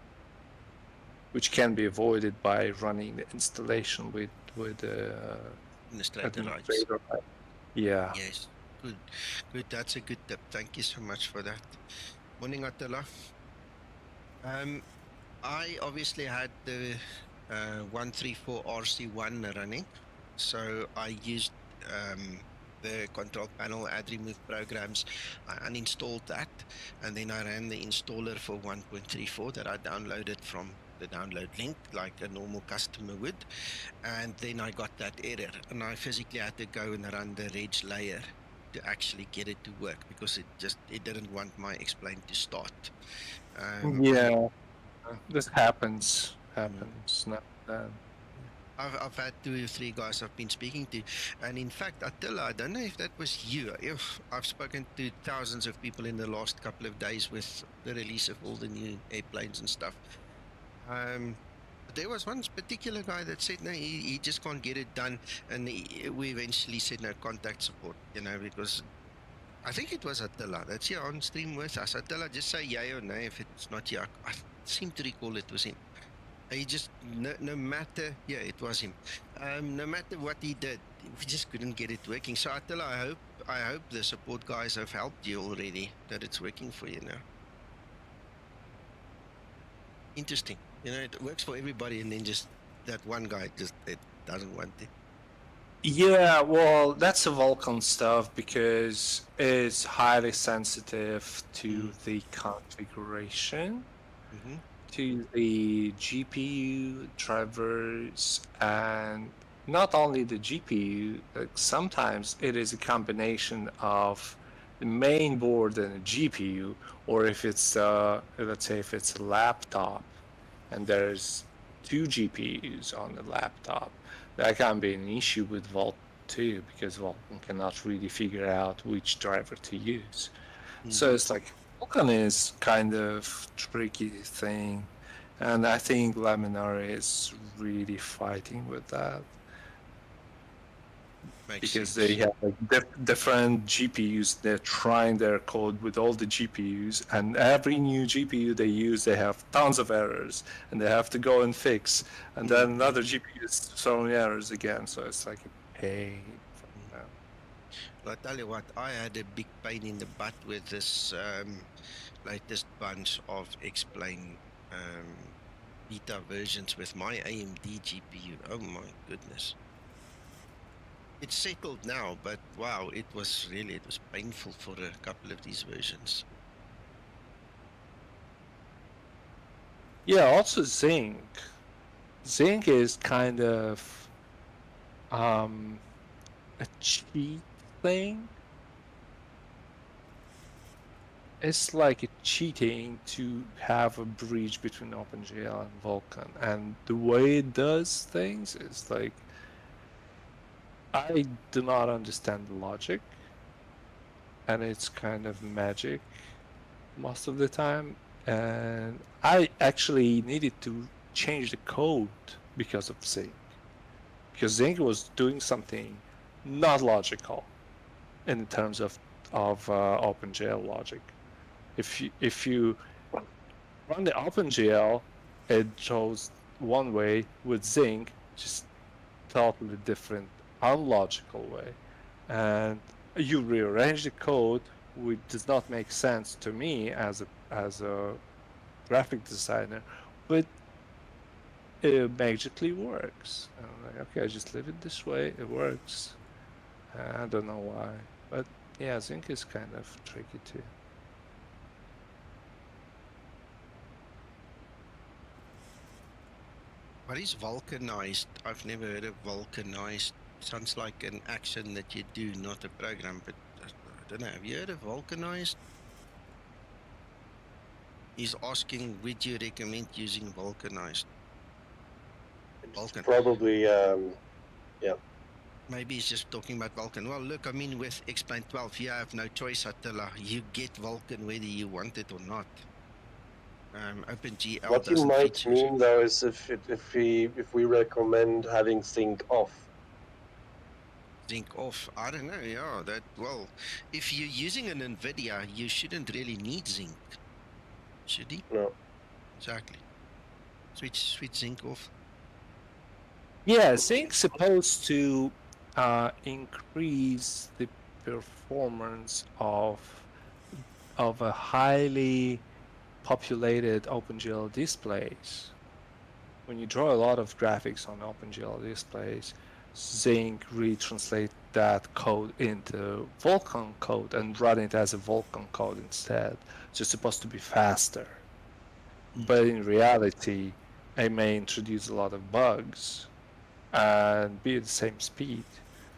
which can be avoided by running the installation with
Administrator rights.
Yeah.
Yes. Good. That's a good tip. Thank you so much for that. Morning, Attila. I obviously had the 134 RC1 running, so I used the control panel add remove programs. I uninstalled that, and then I ran the installer for 1.34 that I downloaded from the download link like a normal customer would, and then I got that error, and I physically had to go and run the reg layer to actually get it to work, because it didn't want my X-Plane to start.
This happens not then.
I've had 2 or 3 guys I've been speaking to, and in fact, Attila, I don't know if that was you. I've spoken to thousands of people in the last couple of days with the release of all the new airplanes and stuff. There was one particular guy that said no, he just can't get it done, and we eventually said no, contact support, because I think it was Attila that's here on stream with us. Attila, just say yay or nay if it's not you. I seem to recall it was him. He just, no matter, it was him. No matter what he did, we just couldn't get it working. So Attila, I hope the support guys have helped you already, that it's working for you now. Interesting. It works for everybody, and then just that one guy it doesn't want it.
Yeah, well, that's a Vulkan stuff, because it's highly sensitive to the configuration, to the GPU drivers, and not only the GPU, like sometimes it is a combination of the main board and a GPU, or if it's let's say if it's a laptop and there's 2 GPUs on the laptop, that can be an issue with Vulkan too, because Vulkan cannot really figure out which driver to use. So it's like Vulkan is kind of tricky thing, and I think Laminar is really fighting with that. Because they have like different GPUs. They're trying their code with all the GPUs, and every new GPU they use, they have tons of errors, and they have to go and fix. And then another GPU is throwing errors again, so it's like a pain.
Well, I tell you what, I had a big pain in the butt with this latest bunch of X-Plane beta versions with my AMD GPU. Oh my goodness. It's settled now, but wow, it was painful for a couple of these versions.
Yeah, also Zink. Zink is kind of a cheat thing. It's like a cheating to have a bridge between OpenGL and Vulkan, and the way it does things is like, I do not understand the logic, and it's kind of magic most of the time, and I actually needed to change the code because of Zink, because Zink was doing something not logical in terms of OpenGL logic. If you run the OpenGL, it shows one way. With Zink, just totally different, unlogical way, and you rearrange the code, which does not make sense to me as a graphic designer, but it magically works. And I'm like, okay, I just leave it this way. It works. I don't know why, but yeah, Zink is kind of tricky too.
What is vulcanized? I've never heard of vulcanized. Sounds like an action that you do, not a program, but I don't know. Have you heard of vulcanized? He's asking, would you recommend using vulcanized? Vulkan.
Probably, yeah.
Maybe he's just talking about Vulkan. Well, look, I mean, with X-Plane 12, you have no choice, Attila. You get Vulkan whether you want it or not. OpenGL
What you might mean though is if we recommend having Zink off.
Zink off. I don't know. Yeah, that, well, if you're using an NVIDIA, you shouldn't really need Zink, should he?
No.
Exactly. Switch Zink off.
Yeah, Zink's supposed to increase the performance of a highly populated OpenGL displays. When you draw a lot of graphics on OpenGL displays, Zink retranslates that code into Vulkan code and run it as a Vulkan code instead. So it's supposed to be faster. But in reality, it may introduce a lot of bugs and be at the same speed.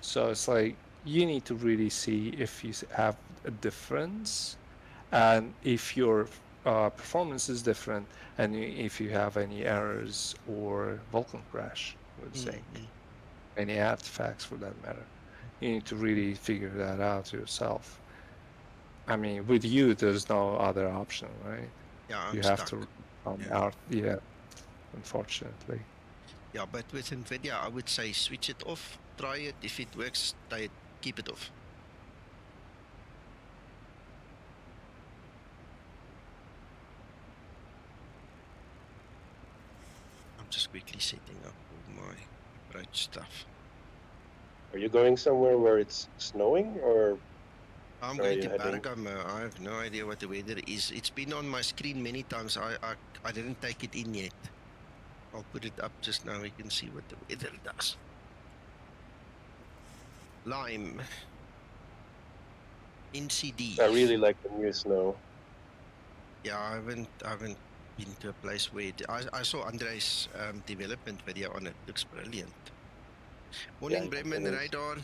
So it's like, you need to really see if you have a difference, and if your performance is different, and if you have any errors or Vulkan crash with Zink, any artifacts for that matter. You need to really figure that out yourself. I mean, with you, there's no other option, right?
Yeah, I'm
you have
stuck.
to out. Yeah, unfortunately.
Yeah, but with NVIDIA, I would say switch it off, try it. If it works, keep it off. I'm just quickly setting up all my approach stuff.
Are you going somewhere where it's snowing, or?
I'm going to Bergamo. I have no idea what the weather is. It's been on my screen many times. I didn't take it in yet. I'll put it up just now. We can see what the weather does. Lime. NCD.
I really like the new snow.
Yeah, I haven't been to a place where I saw Andrey's development video on it. Looks brilliant. Morning,
Yeah,
Bremen
it is.
Radar.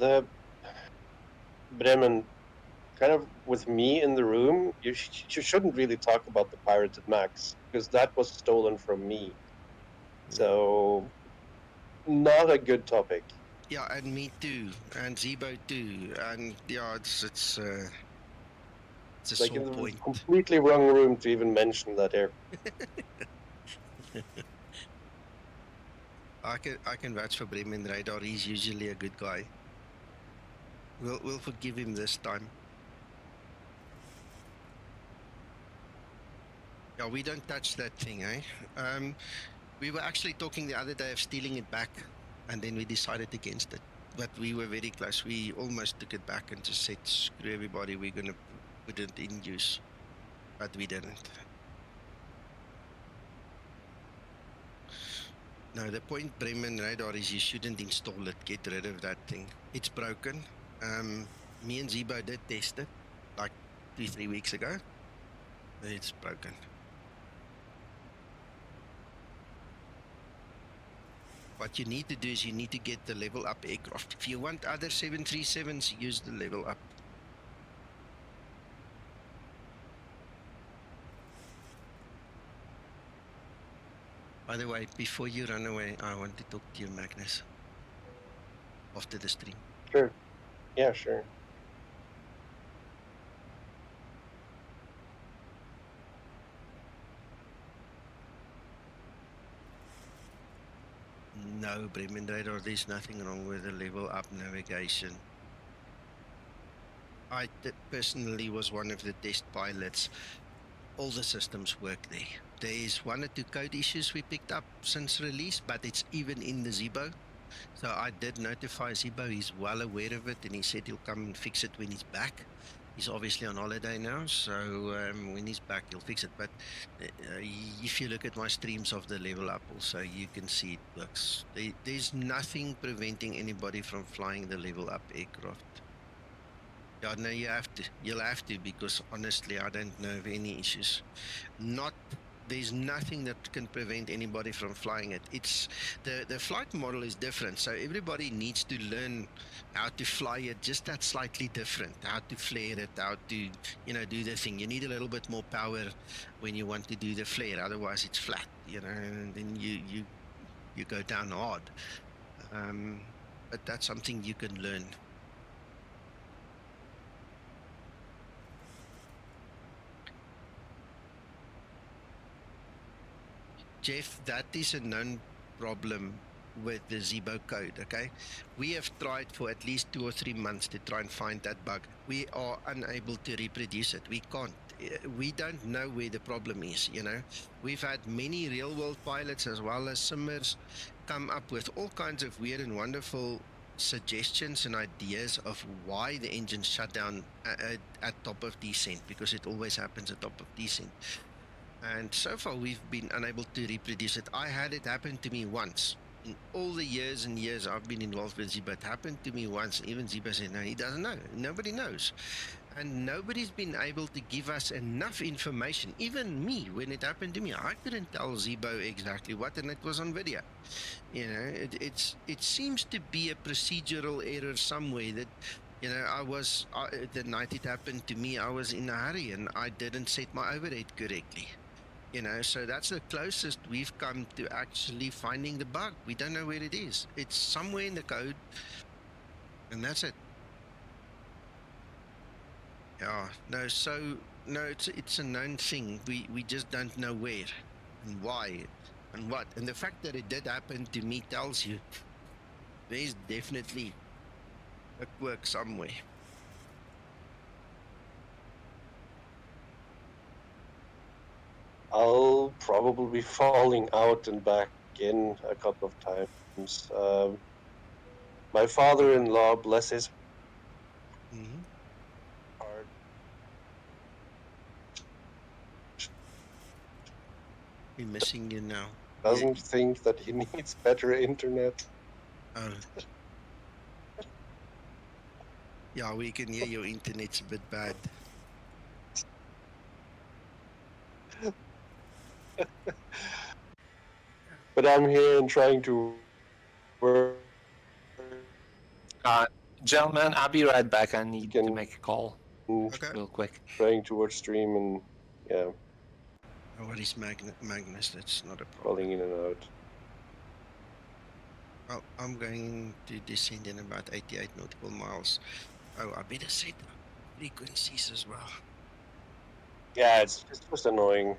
the Bremen, kind of with me in the room, you shouldn't really talk about the pirated Max because that was stolen from me. So, not a good topic.
Yeah, and me too, and Zibo too, and yeah, it's a
Like
sore
in the
point.
completely wrong room to even mention that air.
I can vouch for Bremen Radar. He's usually a good guy. We'll forgive him this time. Yeah, we don't touch that thing, eh? We were actually talking the other day of stealing it back, and then we decided against it. But we were very close. We almost took it back and just said, screw everybody, we're going to put it in use. But we didn't. No, the point, Bremen Radar, is you shouldn't install it. Get rid of that thing. It's broken. Me and Zibo did test it like 2-3 weeks ago. It's broken. What you need to do is you need to get the level up aircraft. If you want other 737s, use the level up. By the way, before you run away, I want to talk to you, Magnus, after the stream.
Sure. Yeah, sure.
No, Bremen Radar, there's nothing wrong with the level up navigation. I personally was one of the test pilots. All the systems work there. There's 1 or 2 code issues we picked up since release, but it's even in the Zibo. So I did notify Zibo. He's well aware of it, and he said he'll come and fix it when he's back. He's obviously on holiday now, so when he's back, he'll fix it. But if you look at my streams of the level up also, you can see it works. There's nothing preventing anybody from flying the level up aircraft. Yeah, no, you'll have to, because honestly, I don't know of any issues. There's nothing that can prevent anybody from flying it. It's the flight model is different, so everybody needs to learn how to fly it just that slightly different, how to flare it, how to, do the thing. You need a little bit more power when you want to do the flare, otherwise it's flat, and then you go down hard. But that's something you can learn. Jeff, that is a known problem with the Zibo code, okay? We have tried for at least 2 or 3 months to try and find that bug. We are unable to reproduce it. We can't. We don't know where the problem is, We've had many real-world pilots as well as simmers come up with all kinds of weird and wonderful suggestions and ideas of why the engine shut down at top of descent, because it always happens at top of descent. And so far, we've been unable to reproduce it. I had it happen to me once. In all the years and years I've been involved with Zibo, it happened to me once. Even Zibo said, no, he doesn't know. Nobody knows. And nobody's been able to give us enough information. Even me, when it happened to me, I couldn't tell Zibo exactly what, and it was on video. It seems to be a procedural error somewhere that, the night it happened to me, I was in a hurry and I didn't set my overhead correctly. So that's the closest we've come to actually finding the bug. We don't know where it is. It's somewhere in the code, and that's it. Yeah, no, it's a known thing. We just don't know where and why and what. And the fact that it did happen to me tells you there's definitely a quirk somewhere.
I'll probably be falling out and back in a couple of times. My father-in-law, bless his heart,
We're missing you now.
doesn't think that he needs better internet.
Oh. Yeah, we can hear your internet's a bit bad.
But I'm here and trying to work.
Gentlemen, I'll be right back. I need to
Can-
make a call
Okay.
real quick.
Trying towards stream and yeah,
No worries, Magnus. That's not a problem.
falling in and out.
Well, I'm going to descend in about 88 nautical miles. Oh, I better set up frequencies as well.
Yeah, it's just annoying.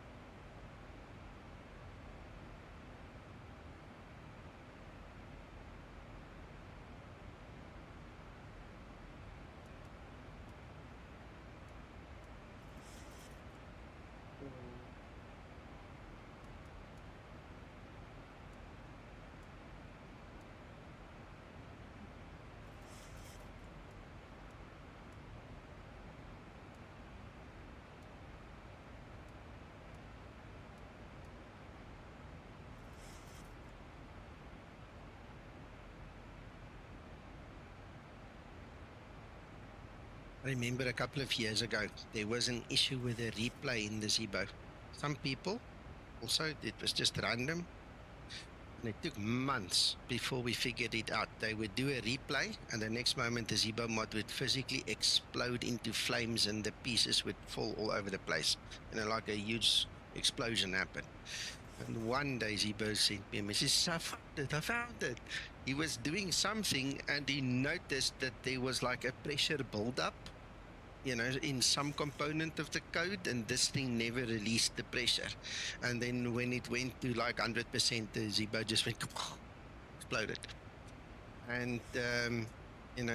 I remember a couple of years ago, there was an issue with a replay in the Zibo. Some people, also, it was just random. And it took months before we figured it out. They would do a replay, and the next moment the Zibomod would physically explode into flames and the pieces would fall all over the place. Like a huge explosion happened. And one day Zibo sent me a message, I found it. He was doing something and he noticed that there was like a pressure buildup, in some component of the code, and this thing never released the pressure. And then when it went to like 100%, the Zibo just went exploded. And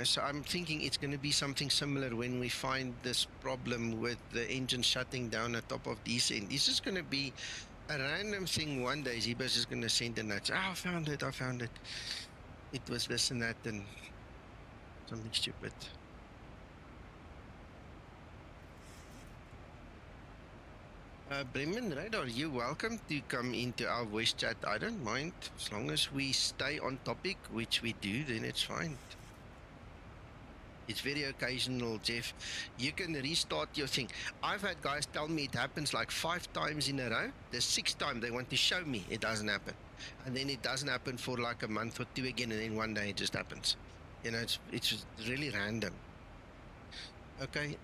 so I'm thinking it's going to be something similar when we find this problem with the engine shutting down at top of descent. This is going to be a random thing. One day Zibo's just going to send a note. I found it. It was this and that and something stupid. Bremen Radar, you're welcome to come into our voice chat. I don't mind. As long as we stay on topic, which we do, then it's fine. It's very occasional, Jeff. You can restart your thing. I've had guys tell me it happens like 5 times in a row. The 6th time they want to show me it doesn't happen. And then it doesn't happen for like a month or 2 again, and then one day it just happens. It's really random. Okay,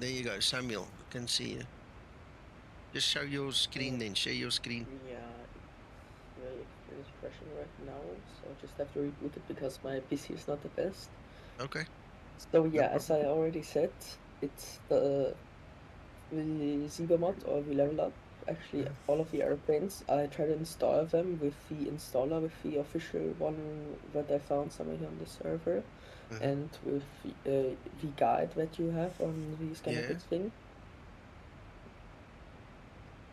there you go, Samuel. I can see you. Just show your screen then, share your screen.
Yeah, it's crashing right now, so I just have to reboot it because my PC is not the best.
Okay.
So yeah, as I already said, it's the Zibomod or we level up. Actually, all of the airplanes, I try to install them with the installer, with the official one that I found somewhere here on the server, and with the guide that you have on the Skymatix thing.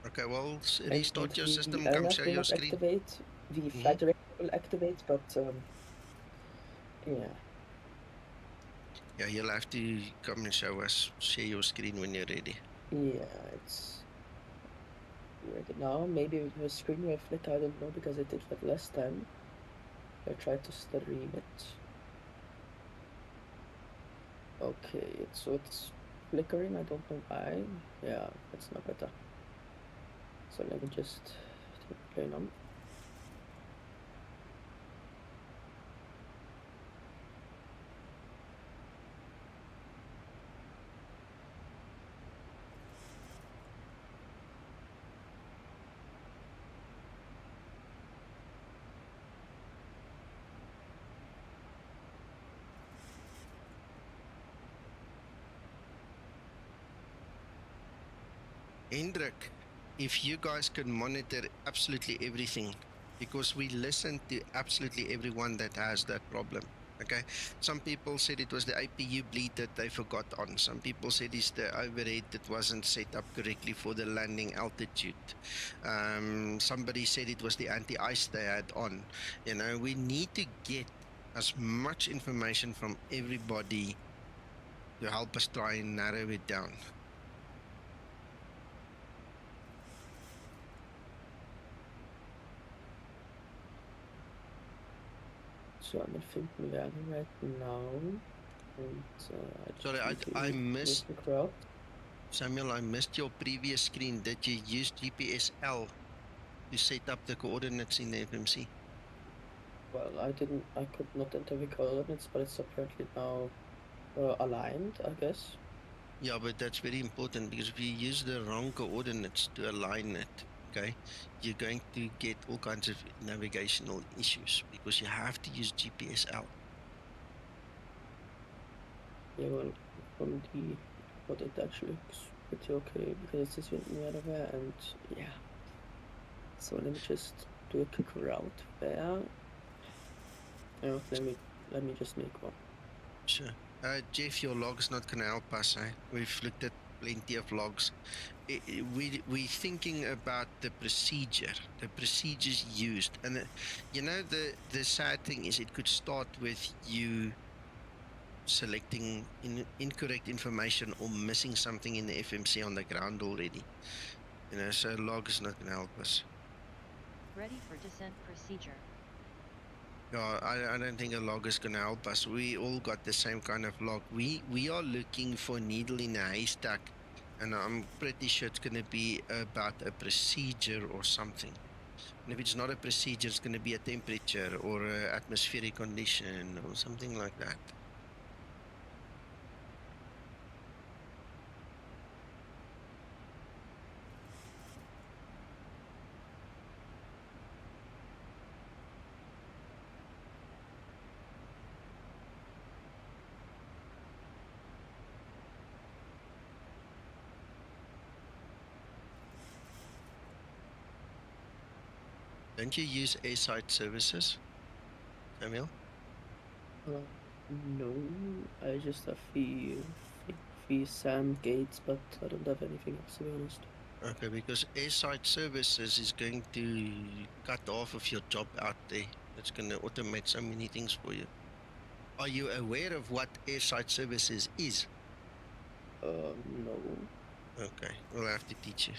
Okay, well, restart your system,
the
come
LNF
share
will
your
not
screen.
activate, the flight director will activate, but yeah.
Yeah, you'll have to come and share your screen when you're ready.
Yeah, it's ready now. Maybe with the screen will flicker, I don't know, because I did that last time. I tried to stream it. Okay, so it's flickering, I don't know why. Yeah, that's not better. So let me just play now.
Hendrik, if you guys can monitor absolutely everything, because we listen to absolutely everyone that has that problem. Okay, some people said it was the APU bleed that they forgot on. Some people said it's the overhead that wasn't set up correctly for the landing altitude. Somebody said it was the anti-ice they had on. We need to get as much information from everybody to help us try and narrow it down.
So I'm in Finkenwerden right now, and
sorry, I missed
the crowd.
Samuel, I missed your previous screen. Did you use GPS-L to set up the coordinates in the FMC?
Well, I could not enter the coordinates, but it's apparently now aligned, I guess.
Yeah, but that's very important because if you use the wrong coordinates to align it, okay, you're going to get all kinds of navigational issues because you have to use GPSL.
Yeah, well, from the what it actually looks pretty okay because it's just near there, and yeah. So let me just do a quick route there. Oh, let me just make one.
Sure. Jeff, your log's not going to help us. We've looked at plenty of logs. We're thinking about the procedures used. And, the sad thing is it could start with you selecting incorrect information or missing something in the FMC on the ground already. So log is not going to help us.
Ready for descent procedure.
Yeah, I don't think a log is going to help us. We all got the same kind of log. We are looking for needle in a haystack, and I'm pretty sure it's going to be about a procedure or something. And if it's not a procedure, it's going to be a temperature or a atmospheric condition or something like that. Don't you use airside services, Samuel?
No, I just have the SAM gates, but I don't have anything else, to be honest.
Okay, because airside services is going to cut half of your job out there. It's going to automate so many things for you. Are you aware of what airside services is?
No.
Okay, we'll have to teach you.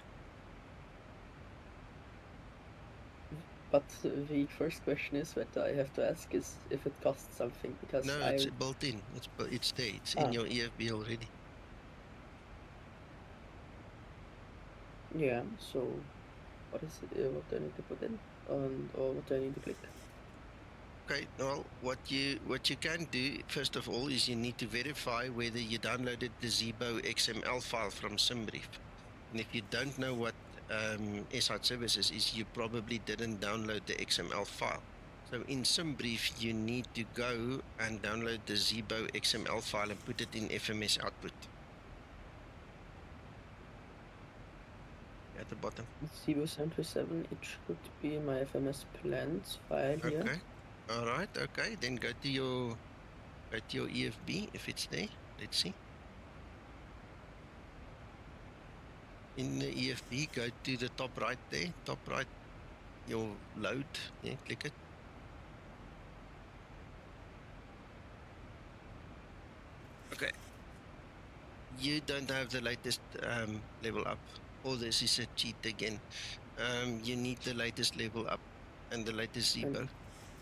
But the first question is that I have to ask is if it costs something, because
No, it's built in. It's there. It's in your EFB already.
Yeah. So, what is it? What do I need to put in, or what do I need to click?
Okay. Well, what you can do first of all is you need to verify whether you downloaded the Zibo XML file from SimBrief. And if you don't know what airside services is, you probably didn't download the XML file. So in SimBrief, you need to go and download the Zibo XML file and put it in FMS output. At the bottom.
Zibo Center 7, it should be in my FMS plans file here.
Okay. All right. Okay. Then go to your EFB if it's there. Let's see. In the EFB, go to the top right there. Top right, your load. Yeah, click it. Okay. You don't have the latest level up. Oh, this is a cheat again. You need the latest level up and the latest Zibo,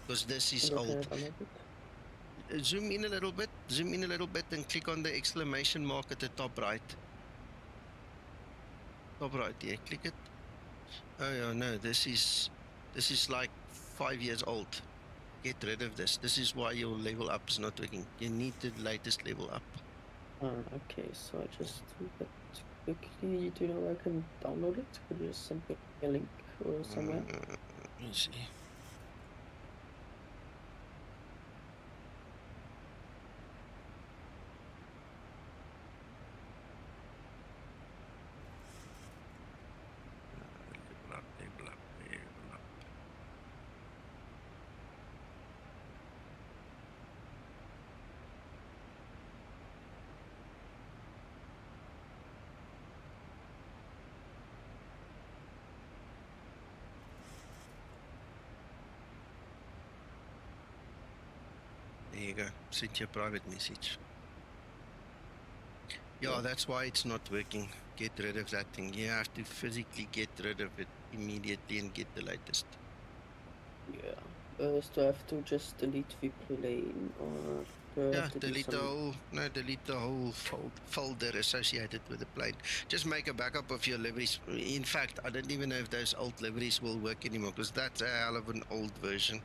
because this is old. Zoom in a little bit. Zoom in a little bit and click on the exclamation mark at the top right. Top right, yeah. Click it. Oh yeah, no. This is like 5 years old. Get rid of this. This is why your level up is not working. You need the latest level up.
Okay, so I just do that quickly. Do you know where I can download it? Could you just send me a link or somewhere?
Let me see. Level up. There you go. Send your private message. Yeah, that's why it's not working. Get rid of that thing. You have to physically get rid of it immediately and get the latest.
Yeah. So I have to just delete the plane, or do I have to
delete
do some...
delete the whole folder associated with the plane. Just make a backup of your liveries. In fact, I don't even know if those old liveries will work anymore, because that's a hell of an old version.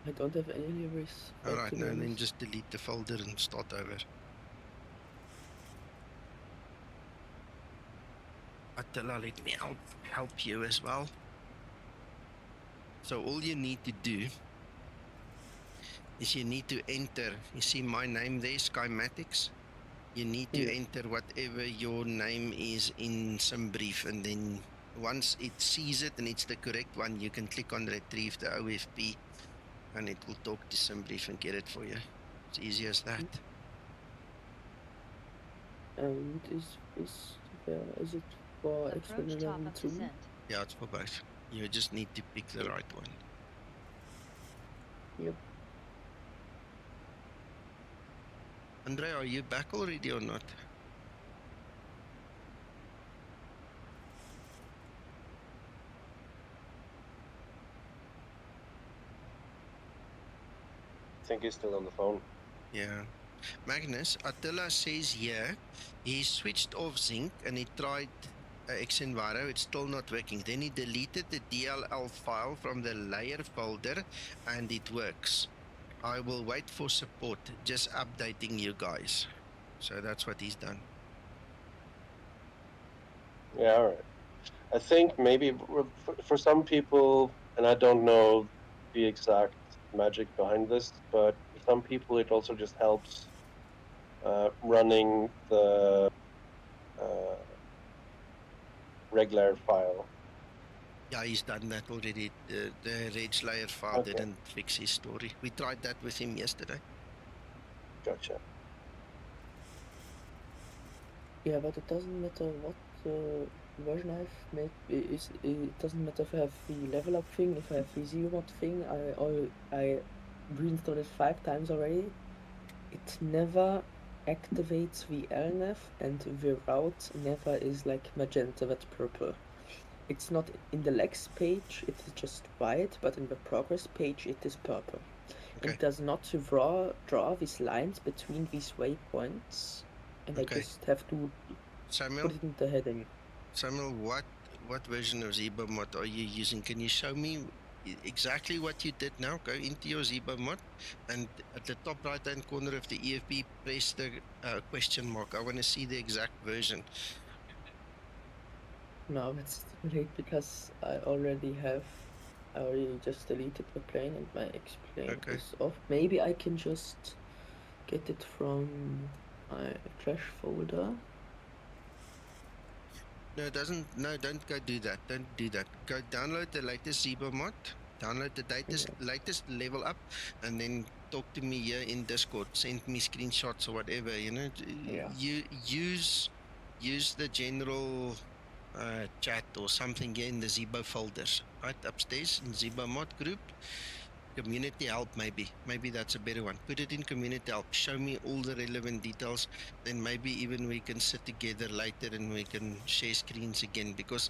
I don't have any libraries.
Alright,
to be
now then
honest.
just delete the folder and start over. Attila, let me help you as well. So all you need to do is you need to enter, you see my name there, Skymatix. You need to
Yeah.
enter whatever your name is in SimBrief, and then once it sees it and it's the correct one, you can click on retrieve the OFP and it will talk to SimBrief and get it for you. It's easy as that.
And is it for
Approach
X-Enviro
top
level
of
2?
descent.
Yeah, it's for both. You just need to pick the right one.
Yep.
Andrey, are you back already or not?
I think he's still on the phone.
Yeah. Magnus, Attila says here, he switched off Zink and he tried xEnviro, it's still not working. Then he deleted the DLL file from the layer folder and it works. I will wait for support, just updating you guys. So that's what he's done.
Yeah, all right. I think maybe for some people, and I don't know the exact magic behind this, but for some people it also just helps running the regular file.
Yeah, he's done that already. The reg layer file
Okay.
didn't fix his story. We tried that with him yesterday.
Gotcha.
Yeah, but it doesn't matter what version I've made. It doesn't matter if I have the level up thing, if I have the Zibomod thing. I reinstalled it 5 times already. It never activates the LNAV, and the route never is like magenta, that's purple. It's not in the legs page, it is just white, but in the progress page it is purple.
Okay.
It does not draw these lines between these waypoints, and
Okay.
I just have to
Samuel,
put it in the heading.
Samuel, what version of Zibomod are you using? Can you show me exactly what you did now? Go into your Zibomod and at the top right hand corner of the EFB, press the question mark. I want to see the exact version.
No, it's too late because I already just deleted the plane and my X plane
Okay.
is off. Maybe I can just get it from my trash folder.
No, don't go do that. Don't do that. Go download the latest Zibomod, download the latest level up, and then talk to me here in Discord. Send me screenshots or whatever, you know.
Yeah.
You use the general chat or something here in the Zibo folders, right upstairs in Zibomod group. Community help, maybe that's a better one. Put it in community help, show me all the relevant details, then maybe even we can sit together later and we can share screens again, because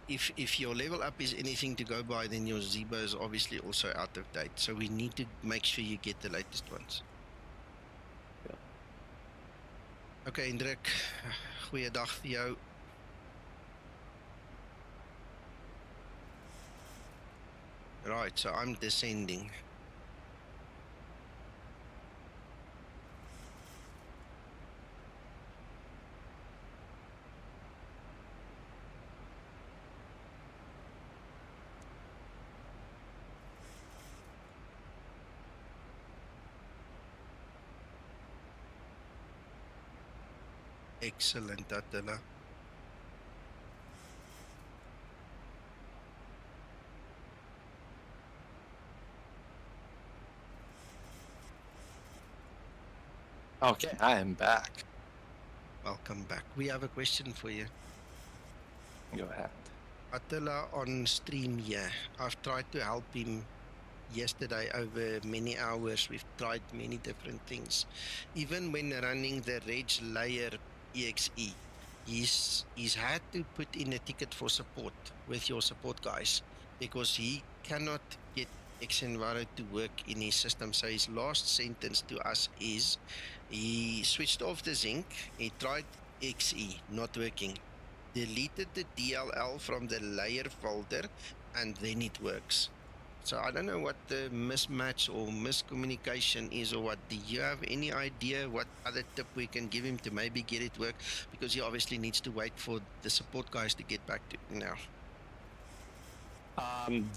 if your level up is anything to go by, then your Zibo is obviously also out of date, so we need to make sure you get the latest ones.
Ja.
Okay, Hendrik, goeiedag vir jou. Right, so I'm descending. Excellent, Attila.
Okay, I am back.
Welcome back. We have a question for you.
Go ahead.
Attila on stream here. I've tried to help him yesterday over many hours. We've tried many different things. Even when running the reg layer exe, he's had to put in a ticket for support with your support guys, because he cannot get xEnviro to work in his system. So his last sentence to us is, he switched off the Zink, he tried xe, not working, deleted the DLL from the layer folder, and then it works. So I don't know what the mismatch or miscommunication is, or what. Do you have any idea what other tip we can give him to maybe get it work? Because he obviously needs to wait for the support guys to get back to him now.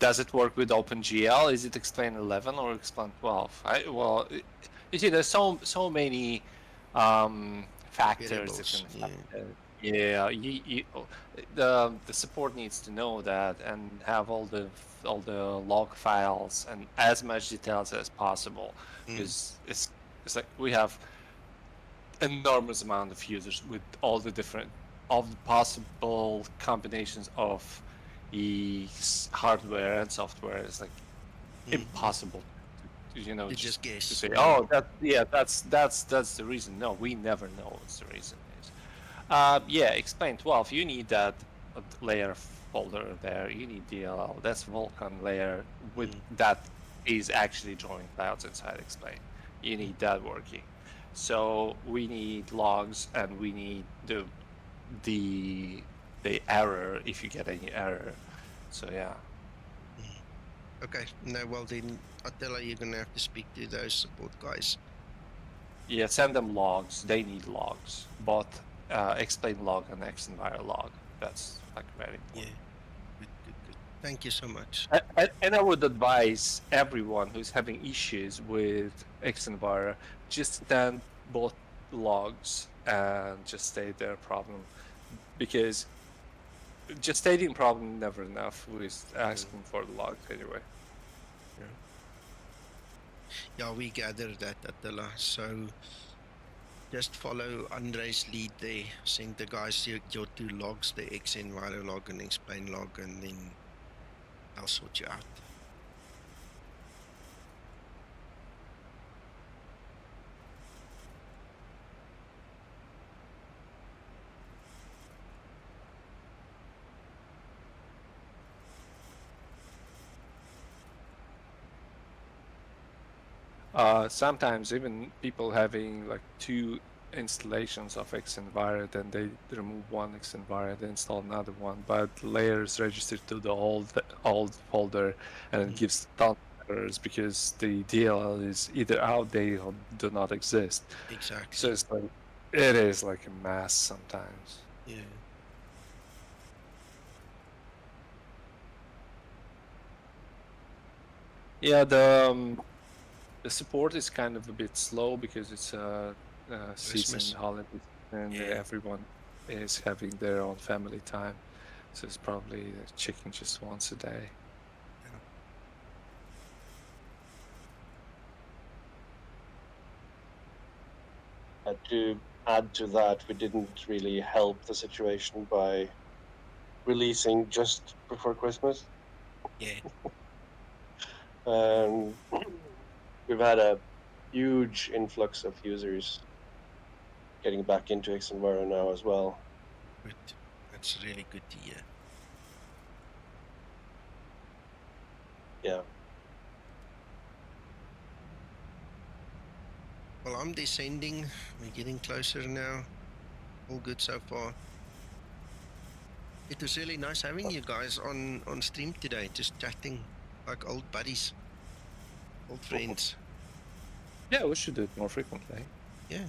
Does it work with OpenGL? Is it explain 11 or explain 12? You see, there's so many factors that
Variables,
can affect it. Yeah, the support needs to know that and have all the log files and as much details as possible, because it's like we have enormous amount of users with all the possible combinations of the hardware and software. It's like impossible to,
just guess.
to say, oh, that's the reason. No, we never know what's the reason is. Yeah, explain 12. You need that layer folder there. You need DLL. That's Vulkan layer with that is actually drawing clouds inside explain. You need that working. So we need logs, and we need the error if you get any error. So yeah.
Okay. No, well then, Attila, you're gonna have to speak to those support guys.
Yeah, send them logs. They need logs. Both explain log and xEnviro log. That's like very important.
Yeah. Good. Thank you so much.
And I would advise everyone who's having issues with xEnviro, just send both logs and just state their problem, because just stating problem never enough. We're asking for the logs anyway.
Yeah, we gathered that, Attila. So just follow Andrey's lead there. Send the guys your two logs, the xEnviro log and explain log, and then I'll sort you out.
Sometimes even people having like 2 installations of xEnviro, then they remove one xEnviro, then install another one, but layers registered to the old folder, and it gives tons of errors because the DLL is either outdated or do not exist.
Exactly.
So it's like, it is like a mess sometimes.
Yeah.
Yeah, the support is kind of a bit slow because it's a season holiday, and everyone is having their own family time, so it's probably checking just once a day.
To add to that, we didn't really help the situation by releasing just before Christmas.
Yeah.
We've had a huge influx of users getting back into xEnviro now as well.
Good. That's really good to hear.
Yeah.
Well, I'm descending. We're getting closer now. All good so far. It was really nice having you guys on stream today, just chatting like old buddies, old friends.
Yeah, we should do it more frequently.
Yeah.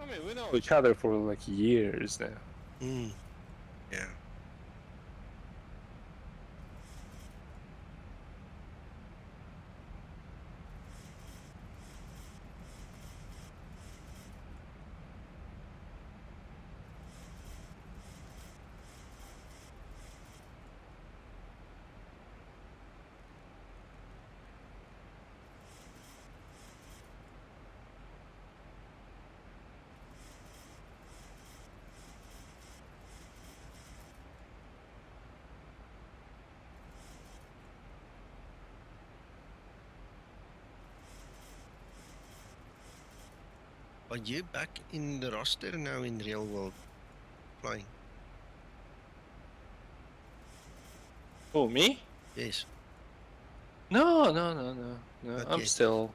I mean, we know each other for like years now.
Yeah. Are you back in the roster now in real world flying?
Oh, me?
Yes.
No.
Not
I'm
yet.
still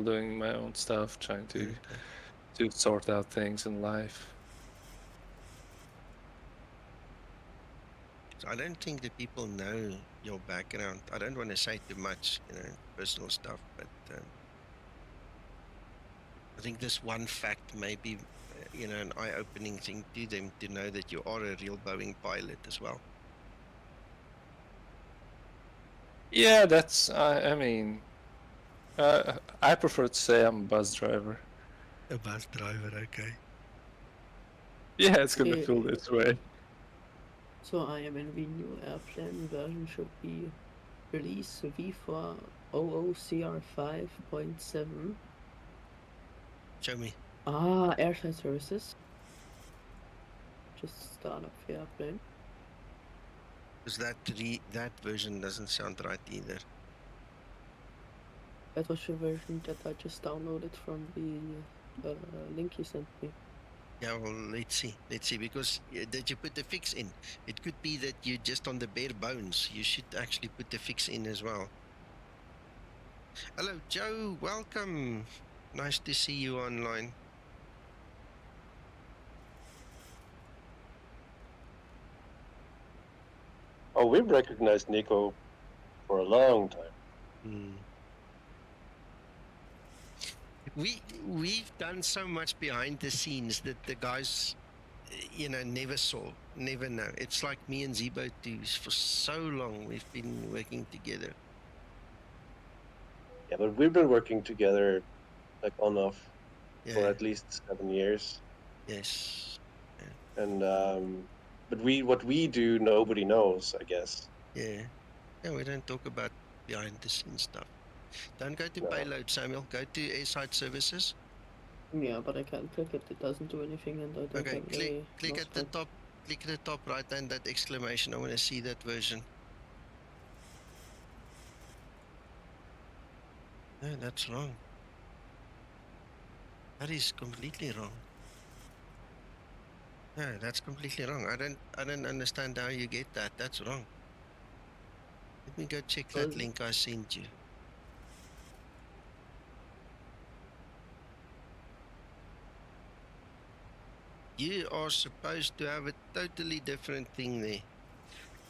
doing my own stuff, trying to to sort out things in life.
So I don't think that people know your background. I don't want to say too much, personal stuff, but I think this one fact may be, an eye-opening thing to them to know that you are a real Boeing pilot as well.
Yeah, that's. I mean, I prefer to say I'm a bus driver.
A bus driver, okay.
Yeah, it's gonna
Yeah.
feel this way.
So I am in the new airplane version should be release v4.03.08.
Show me.
Airside services. Just start up the airplane.
Because that version doesn't sound right either.
That was the version that I just downloaded from the link you sent me.
Yeah, well, let's see, because did you put the fix in? It could be that you're just on the bare bones. You should actually put the fix in as well. Hello, Joe, welcome. Nice to see you online.
Oh, we've recognized Nico for a long time.
We've done so much behind the scenes that the guys, never saw, never know. It's like me and Zibo too. For so long we've been working together.
Yeah, but we've been working together like on off for
Yeah.
at least 7 years.
Yes.
And but what we do, nobody knows, I guess.
Yeah. Yeah, we don't talk about behind the scenes stuff. Don't go to
No.
payload, Samuel. Go to airside services.
Yeah, but I can't click it. It doesn't do anything, and I don't
Okay,
have
click at the top. Click at the top right hand, that exclamation. I want to see that version. No, that's wrong. That is completely wrong. No, that's completely wrong. I don't understand how you get that. That's wrong. Let me go check that link I sent you. You are supposed to have a totally different thing there.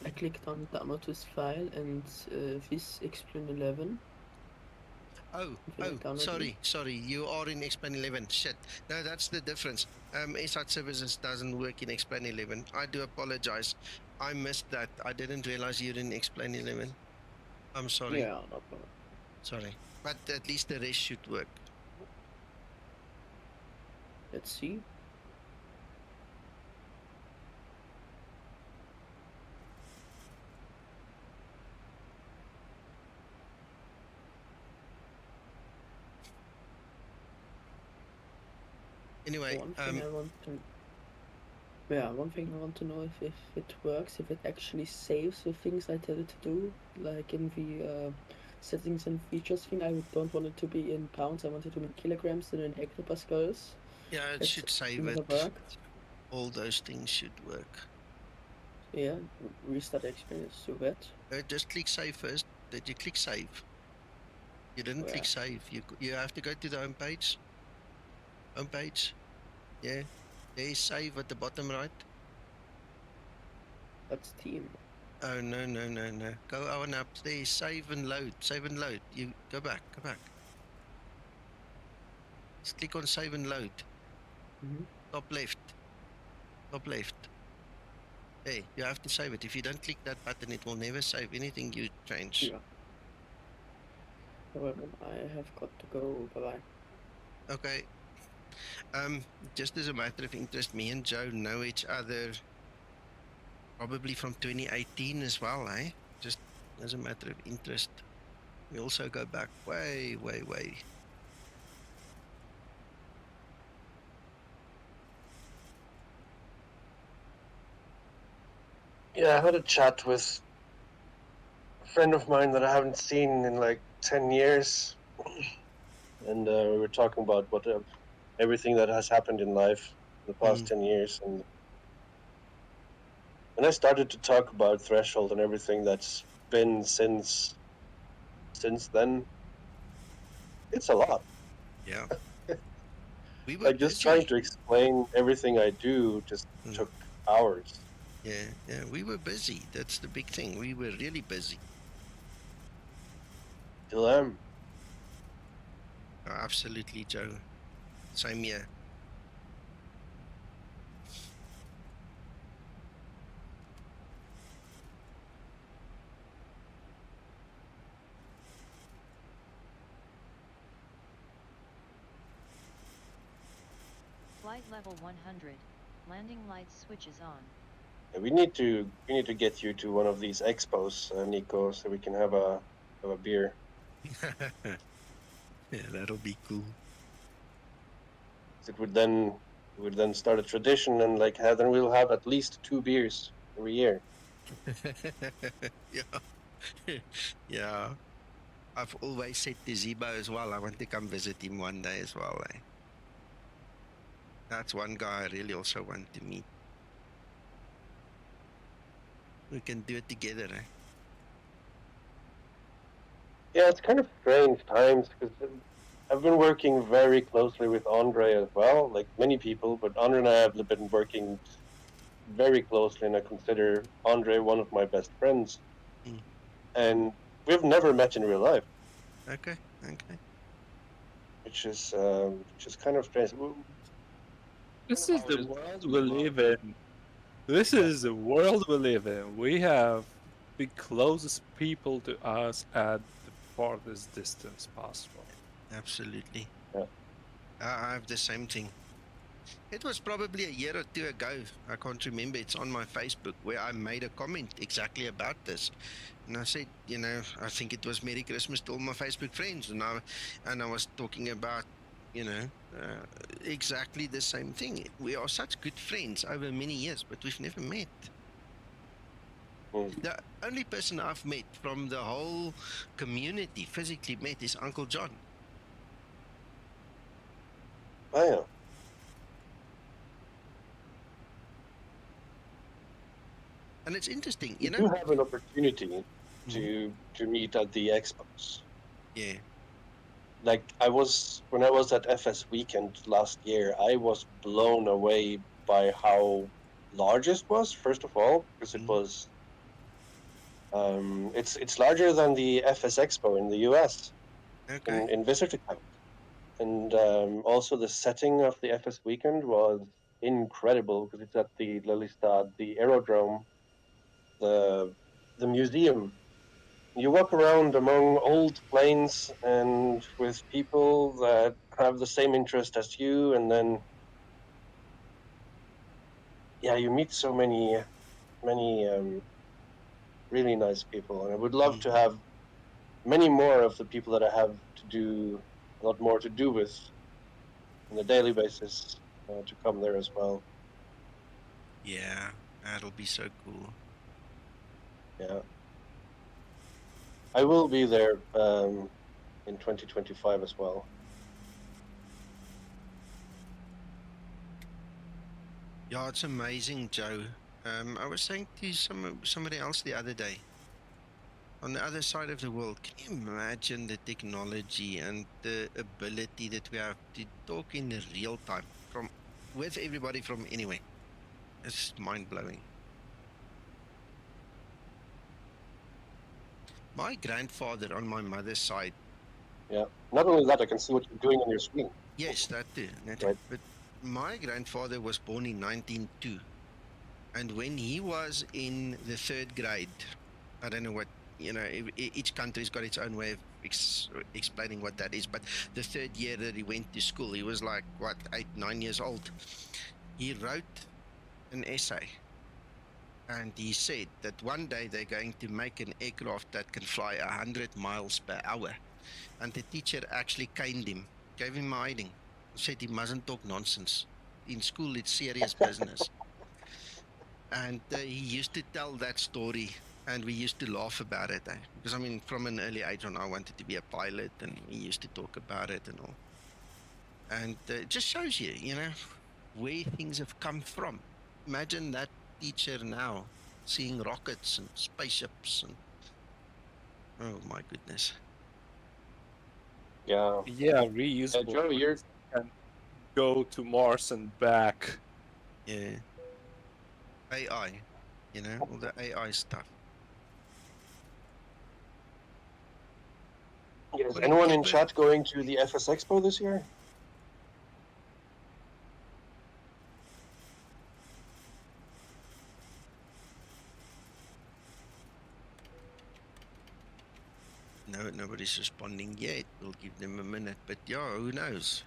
I clicked on download this file and this explain 11.
Oh, sorry. You are in Explain 11. Shit. No, that's the difference. SR Services doesn't work in Explain 11. I do apologize. I missed that. I didn't realize you're in Explain 11. I'm sorry.
Yeah, no problem.
Sorry. But at least the rest should work.
Let's see.
Anyway,
one thing I want to know if it works, if it actually saves the things I tell it to do, like in the settings and features thing. I don't want it to be in pounds. I want it to be in kilograms and in hectopascals.
Yeah, it should save it. All those things should work.
Yeah, restart the experience to that.
Just click save first. Did you click save? You didn't click save. You have to go to the home page. Home page. Yeah. There's save at the bottom right.
That's team.
Oh no. Go on up there. Save and load. Save and load. You go back. Just click on save and load. Top left. Hey, you have to save it. If you don't click that button, it will never save anything you change.
Yeah. Well, I have got to go. Bye-bye.
Okay. Just as a matter of interest, me and Joe know each other probably from 2018 as well, eh? Just as a matter of interest. We also go back way.
Yeah, I had a chat with a friend of mine that I haven't seen in like 10 years. And we were talking about everything that has happened in life in the past 10 years. And when I started to talk about Threshold and everything that's been since then, it's a lot.
Yeah. We were
Like just trying to explain everything I do just took hours.
Yeah, we were busy. That's the big thing. We were really busy.
Still am.
Oh, absolutely, Joe. Same here.
Flight level 100. Landing lights switches on.
Yeah, we need to get you to one of these expos, Nico, so we can have a beer.
Yeah, that'll be cool.
It would then start a tradition, and like then we'll have at least 2 beers every year.
Yeah. Yeah. I've always said to Zibo as well, I want to come visit him one day as well. Eh? That's one guy I really also want to meet. We can do it together. Eh?
Yeah, it's kind of strange times because I've been working very closely with Andrey as well, like many people, but Andrey and I have been working very closely, and I consider Andrey one of my best friends.
Mm.
And we've never met in real life.
Okay.
Which is kind of strange.
This is the world we live in. This is the world we live in. We have the closest people to us at the farthest distance possible.
Absolutely.
Yeah.
I have the same thing. It was probably a year or two ago. I can't remember. It's on my Facebook where I made a comment exactly about this. And I said, I think it was Merry Christmas to all my Facebook friends. And I was talking about, exactly the same thing. We are such good friends over many years, but we've never met. The only person I've met from the whole community physically met is Uncle John.
Oh, yeah.
And it's interesting,
you do have an opportunity to meet at the expos.
Yeah.
Like when I was at FS Weekend last year, I was blown away by how large it was. First of all, because it was, it's larger than the FS Expo in the US in visitor count, and also the setting of the FS Weekend was incredible because it's at the Lelystad, the aerodrome, the museum. You walk around among old planes and with people that have the same interest as you, and then you meet so many really nice people. And I would love to have many more of the people that I have to do a lot more to do with on a daily basis to come there as well.
Yeah, that'll be so cool.
Yeah, I will be there in 2025 as well.
Yeah, it's amazing, Joe. I was saying to somebody else the other day, on the other side of the world, can you imagine the technology and the ability that we have to talk in real time with everybody from anywhere? It's mind-blowing. My grandfather on my mother's side.
Yeah. Not only that, I can see what you're doing on your screen.
Yes, that too.
Right.
But my grandfather was born in 1902. And when he was in the 3rd grade, I don't know what, each country's got its own way of explaining what that is. But the 3rd year that he went to school, he was like, 8, 9 years old. He wrote an essay. And he said that one day they're going to make an aircraft that can fly 100 miles per hour. And the teacher actually caned him, gave him a hiding, said he mustn't talk nonsense. In school, it's serious business. And he used to tell that story, and we used to laugh about it. Because, from an early age on, I wanted to be a pilot, and he used to talk about it and all. And it just shows you, where things have come from. Imagine that teacher now seeing rockets and spaceships and oh my goodness.
Yeah.
Yeah, reusable.
Joe,
go to Mars and back.
Yeah. AI, you know, all the AI stuff.
Yeah, is
What
anyone in
keep it-
chat going to the FS Expo this year?
No, nobody's responding yet. We'll give them a minute, but yeah, who knows?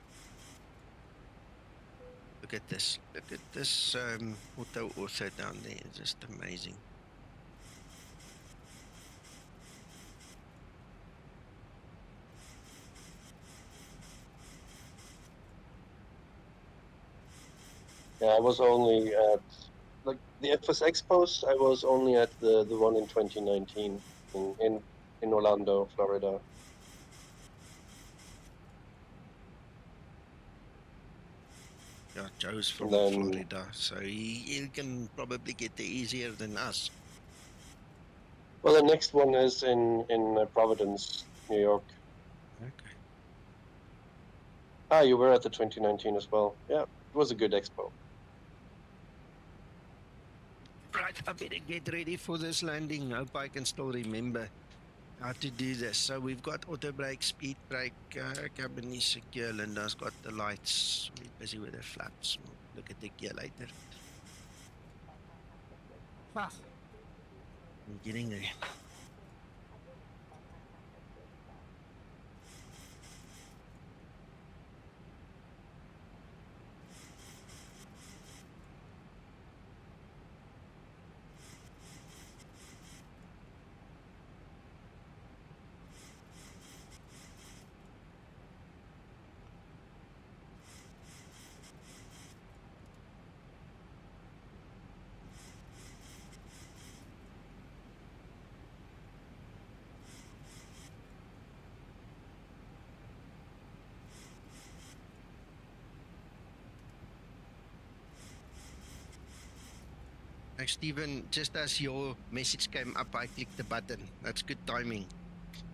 Look at this. Look at this AutoOrtho down there. It's just amazing.
Yeah, I was only at like the FS Expos. I was only at the one in 2019 in Orlando, Florida.
Yeah, Joe's from
Then-
Florida, so he can probably get there easier than us.
Well, the next one is in Providence, New York.
Okay.
Ah, you were at the 2019 as well. Yeah, it was a good expo.
Right, I better get ready for this landing. Hope I can still remember how to do this. So we've got auto brake, speed brake, cabin is secure. Linda's got the lights. We're busy with the flaps. We'll look at the gear later. I'm getting there. Now, Stephen, just as your message came up, I clicked the button. That's good timing.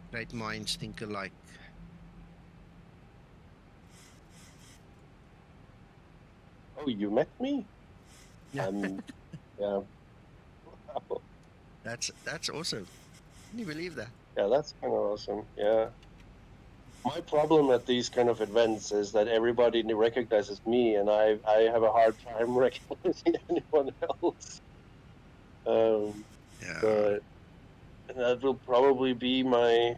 Great minds think alike.
Oh, you met me?
Yeah.
Yeah.
That's awesome. Can you believe that?
Yeah, that's kind of awesome. Yeah. My problem at these kind of events is that everybody recognizes me, and I have a hard time recognizing anyone else.
Yeah.
But that will probably be my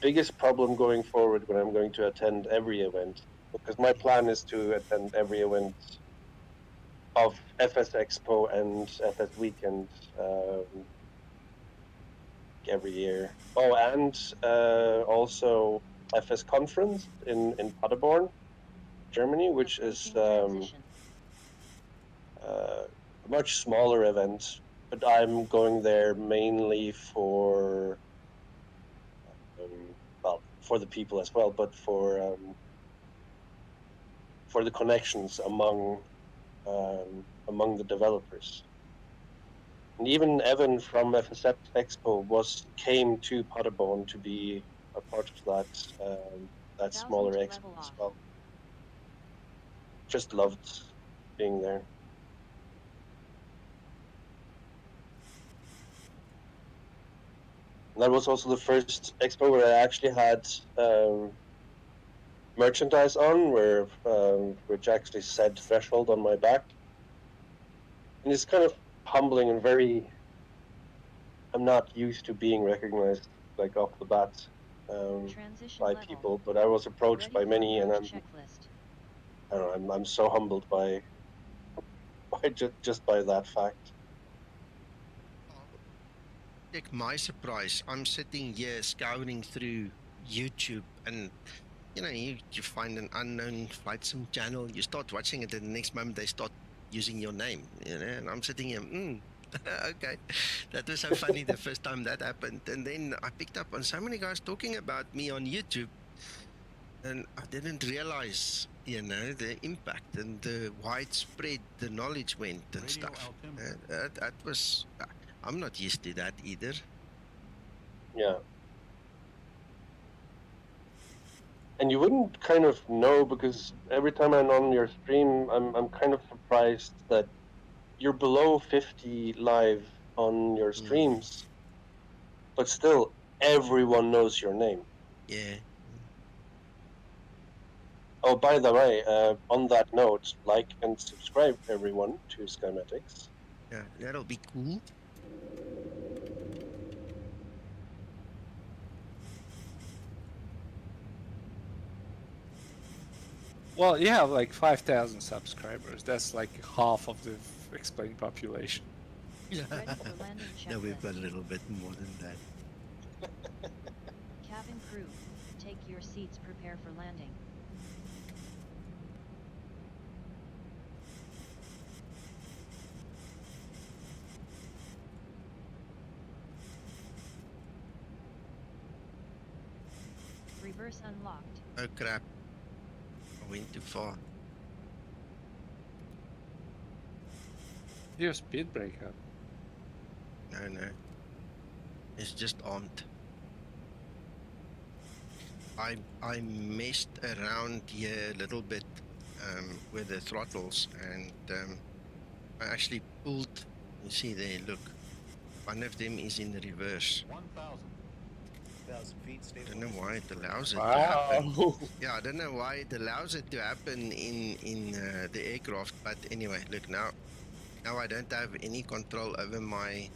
biggest problem going forward when I'm going to attend every event, because my plan is to attend every event of FS Expo and FS Weekend every year. Oh, and also FS Conference in Paderborn, Germany, which is a much smaller event, but I'm going there mainly for well, for the people as well, but for the connections among the developers. And even Evan from FS Expo came to Paderborn to be a part of that smaller expo as well. Just loved being there. And that was also the first expo where I actually had merchandise on, which actually said Threshold on my back. And it's kind of humbling and very. I'm not used to being recognized like off the bat by people, but I was approached by many, and I don't know, I'm so humbled by just by that fact.
Take my surprise. I'm sitting here scouring through YouTube, and you know, you find an unknown flight sim channel, you start watching it, and the next moment they start using your name, you know, and I'm sitting here, okay, that was so funny the first time that happened. And then I picked up on so many guys talking about me on YouTube, and I didn't realize, you know, the impact and the widespread the knowledge went and stuff. That was, I'm not used to that either.
Yeah. And you wouldn't kind of know, because every time I'm on your stream, I'm kind of surprised that you're below 50 live on your streams, but still everyone knows your name.
Yeah.
Oh, by the way, on that note, like and subscribe everyone to Skymatix.
Yeah, that'll be cool.
Well, you have like 5,000 subscribers. That's like half of the explained population.
Yeah.
Ready for landing
No, we've got a
checklist.
little bit more than that.
Cabin crew, take your seats, prepare for landing. Reverse unlocked.
Oh crap. I went too far.
Your speed breaker.
No. It's just armed. I messed around here a little bit with the throttles, and I actually pulled. You see there, look. One of them is in the reverse.
1,000 feet.
I don't know why it allows it to
Wow.
happen. Yeah, I don't know why it allows it to happen in the aircraft. But anyway, look now. Now I don't have any control over my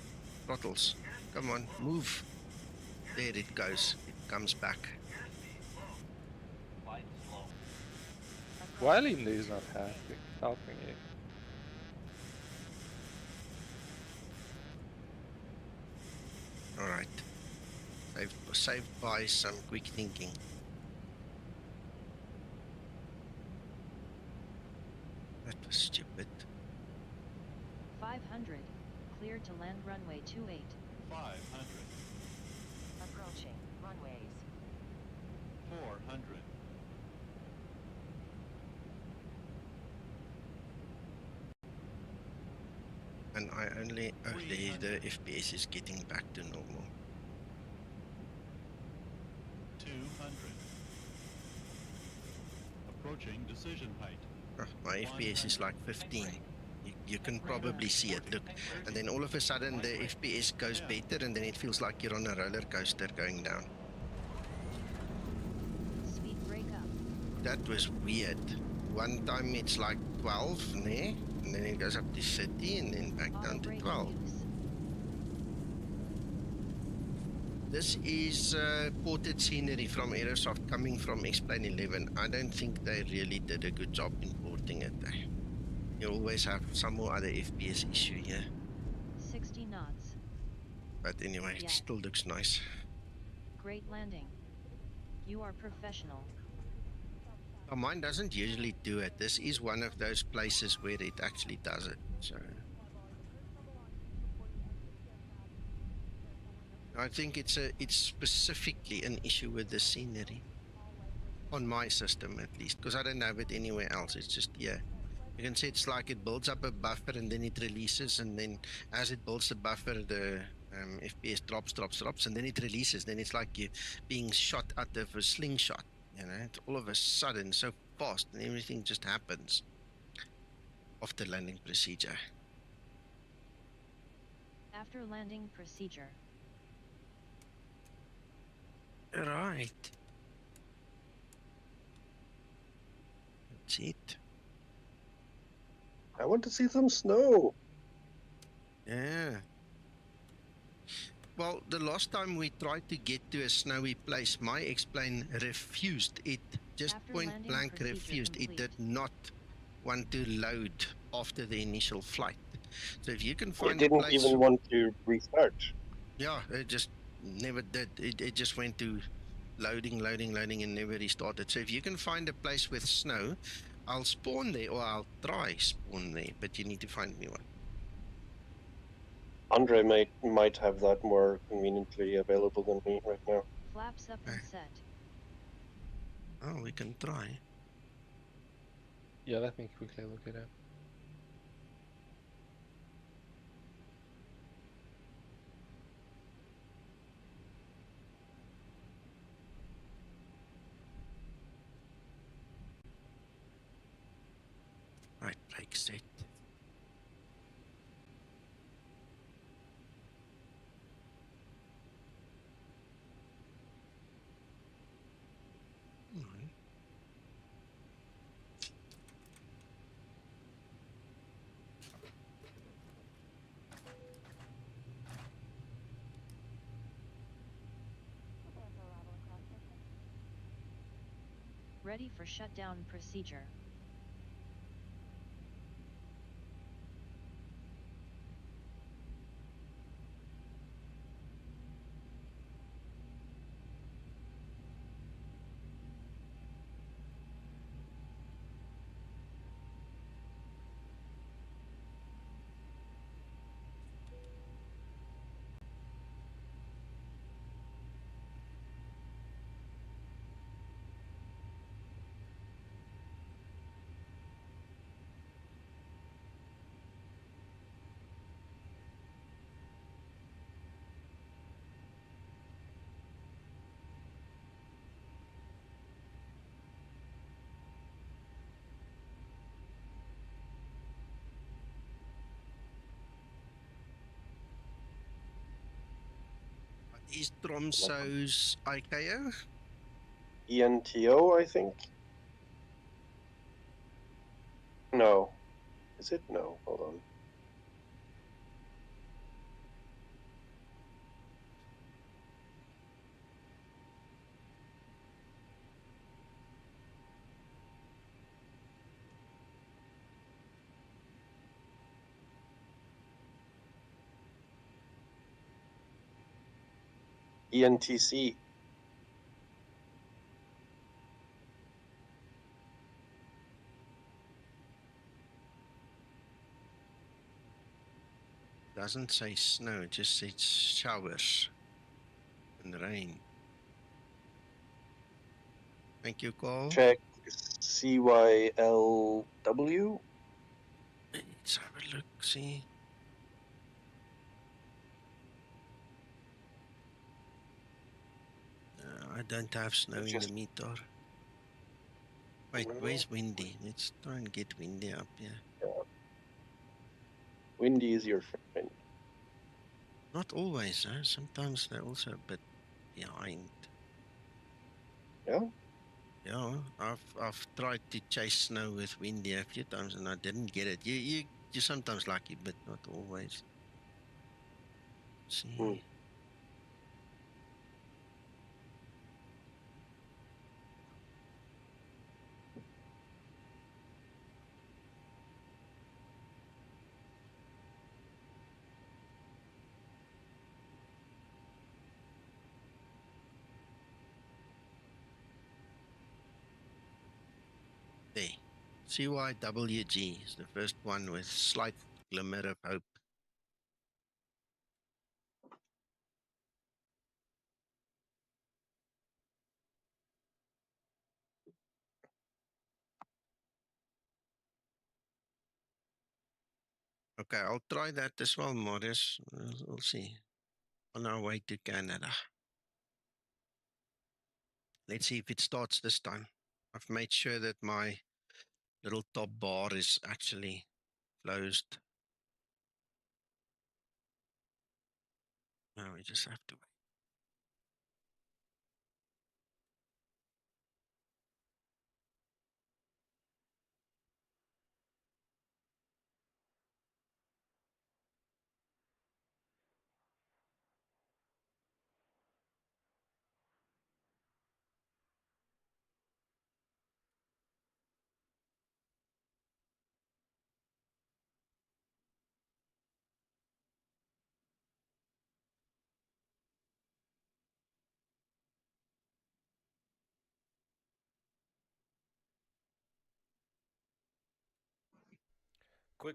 throttles. Come on, move. There it goes. It comes back.
Why LIBD is not helping you?
All right. Saved by some quick thinking. That was stupid.
500. Clear to land runway 28.
500.
Approaching runways.
400.
And I only... Oh, the FPS is getting back to normal.
200. Approaching decision height.
Oh, my FPS is like 15. You can probably see it, look. And then all of a sudden the FPS goes better, and then it feels like you're on a roller coaster going down.
Speed break up.
That was weird. One time it's like 12 there, and then it goes up to 30 and then back down to 12. This is ported scenery from Aerosoft coming from X-Plane 11. I don't think they really did a good job importing it. You always have some or other FPS issue here.
60 knots.
But anyway, it still looks nice.
Great landing. You are professional.
Oh, mine doesn't usually do it. This is one of those places where it actually does it. So I think it's specifically an issue with the scenery. On my system at least, because I don't have it anywhere else. It's just here. You can see it's like it builds up a buffer and then it releases, and then as it builds the buffer, the FPS drops, and then it releases. Then it's like you being shot out of a slingshot. You know, it's all of a sudden so fast, and everything just happens after landing procedure.
After landing procedure.
Right. That's it.
I want to see some snow.
Yeah. Well, the last time we tried to get to a snowy place, my X-plane refused. It just point blank refused. It did not want to load after the initial flight. So if you can find
It
a place...
didn't even want to restart.
Yeah, it just never did. It just went to loading, and never restarted. So if you can find a place with snow, I'll spawn there, or I'll try spawn there, but you need to find me one.
Andrey might have that more conveniently available than me right now.
Flaps up and set.
Oh, we can try.
Yeah, let me quickly look it up.
Fix it. Alright.
Ready for shutdown procedure.
Is Tromso's IKO?
ENTO, I think. No. Is it? No. Hold on. ENTC.
Doesn't say snow, it just says showers and rain. Thank you, Cole.
Check CYLW.
Let's have a look, see. I don't have snow in the meter. Wait, where's windy? Let's try and get windy up here.
Yeah. Windy is your friend.
Not always, huh? Sometimes they're also a bit behind.
Yeah?
Yeah, I've tried to chase snow with windy a few times and I didn't get it. You're sometimes lucky, but not always. See.
Hmm.
There. CYWG is the first one with slight glimmer of hope. Okay, I'll try that as well, Morris. We'll see. On our way to Canada. Let's see if it starts this time. I've made sure that my little top bar is actually closed. Now we just have to wait.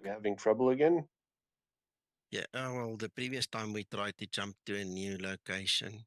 You having trouble again?
Yeah, well, the previous time we tried to jump to a new location.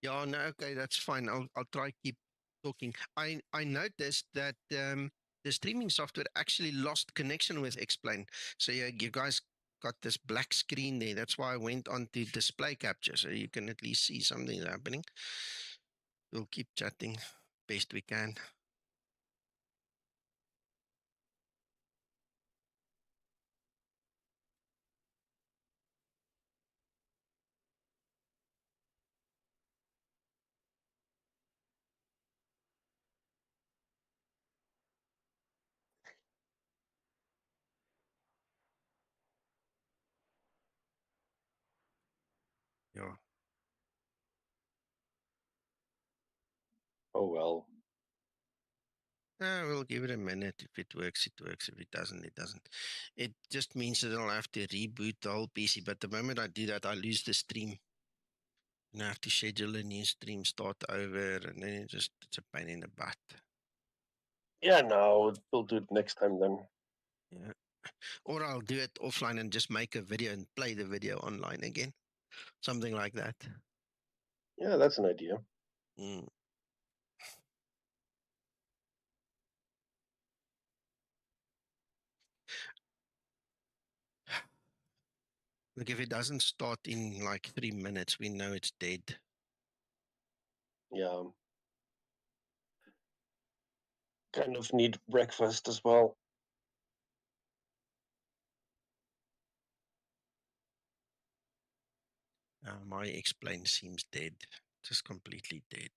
Yeah, no, okay, that's fine. I'll try keep talking. I noticed that the streaming software actually lost connection with Explain. So yeah, you guys got this black screen there. That's why I went on to display capture, so you can at least see something happening. We'll keep chatting best we can. Yeah.
Oh well.
We'll give it a minute. If it works, it works. If it doesn't, it doesn't. It just means that I'll have to reboot the whole PC. But the moment I do that, I lose the stream. And I have to schedule a new stream, start over, and then it's a pain in the butt.
Yeah, no, we'll do it next time then.
Yeah. Or I'll do it offline and just make a video and play the video online again. Something like that.
Yeah, that's an idea.
Mm. Look, if it doesn't start in like 3 minutes, we know it's dead.
Yeah. Kind of need breakfast as well.
My Explain seems dead. Just completely dead.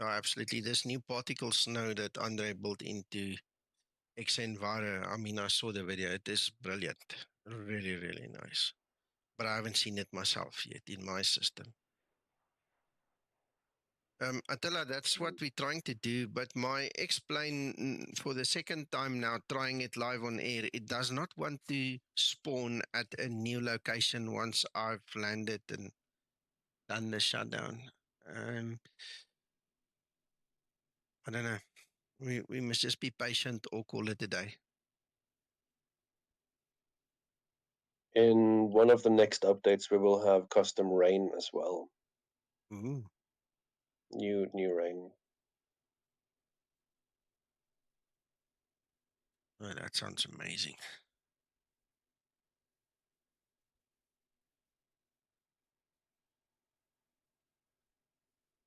Oh, absolutely. This new particle snow that Andrey built into xEnviro, I mean, I saw the video. It is brilliant. Really, really nice. But I haven't seen it myself yet in my system. Attila, that's what we're trying to do, but my Explain for the second time now, trying it live on air, it does not want to spawn at a new location once I've landed and done the shutdown. I don't know. We must just be patient or call it a day.
In one of the next updates, we will have custom rain as well.
Ooh.
New rain.
Oh, that sounds amazing.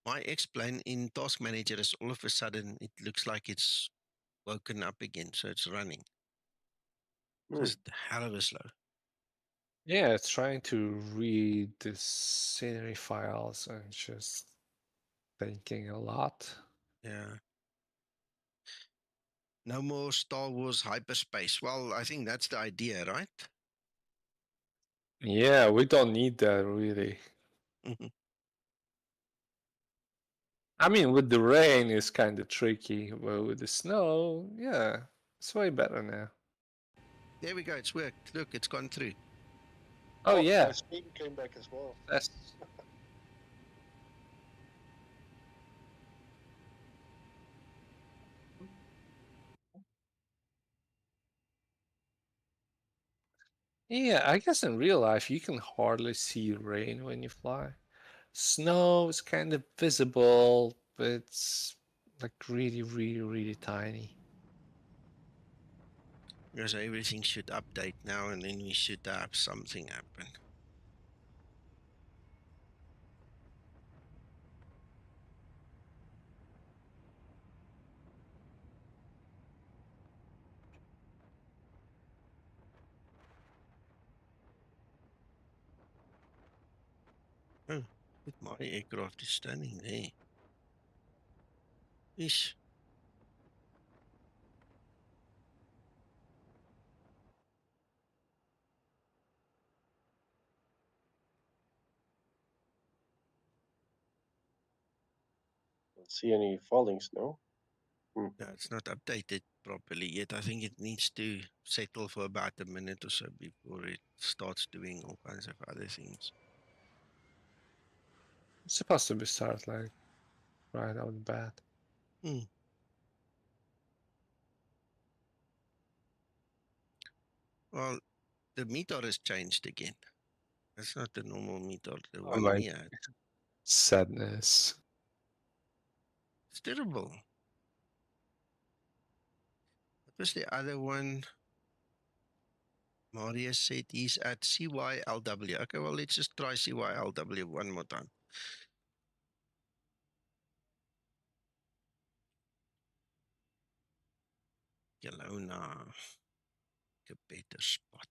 My Explain in Task Manager is all of a sudden, it looks like it's woken up again, so it's running. Just hell of a slow.
Yeah, it's trying to read the scenery files and just thinking a lot.
Yeah. No more Star Wars hyperspace. Well, I think that's the idea, right?
Yeah, we don't need that really. I mean, with the rain, it's kind of tricky, but with the snow, yeah, it's way better now.
There we go. It's worked. Look, it's gone through.
Oh yeah.
My screen came back as well.
That's... Yeah, I guess in real life, you can hardly see rain when you fly. Snow is kind of visible, but it's like really, really, really tiny.
Because everything should update now, and then we should have something happen. Oh, but my aircraft is standing there. Ish.
Don't see any falling snow.
No, it's not updated properly yet. I think it needs to settle for about a minute or so before it starts doing all kinds of other things.
It's supposed to be start like right out the bat.
Well, the meter has changed again. That's not the normal meter, the
Oh
one
my
we had.
sadness.
It's terrible. What was the other one? Marius said he's at CYLW. Okay, well, let's just try CYLW one more time. Kelowna. A better spot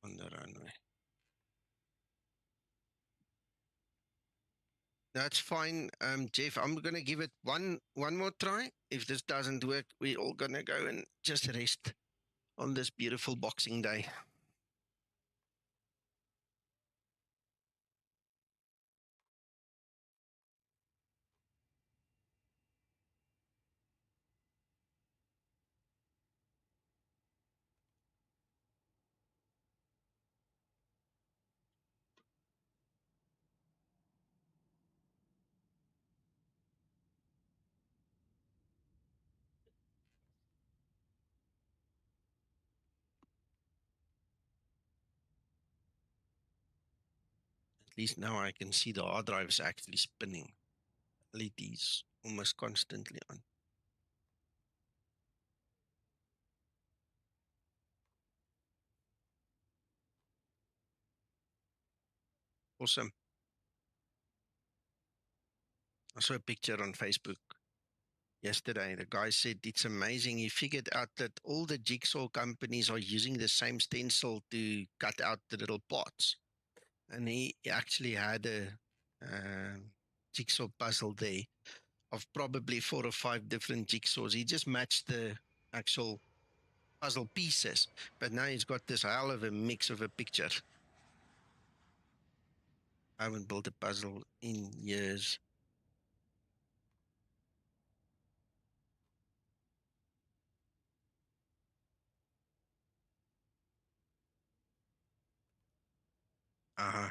on the runway. That's fine, Jeff. I'm gonna give it one more try. If this doesn't work, we're all gonna go and just rest on this beautiful Boxing Day. At least now I can see the hard drive is actually spinning. LEDs almost constantly on. Awesome. I saw a picture on Facebook yesterday. The guy said it's amazing. He figured out that all the jigsaw companies are using the same stencil to cut out the little parts. And he actually had a jigsaw puzzle there of probably 4 or 5 different jigsaws. He just matched the actual puzzle pieces, but now he's got this hell of a mix of a picture. I haven't built a puzzle in years. Uh-huh.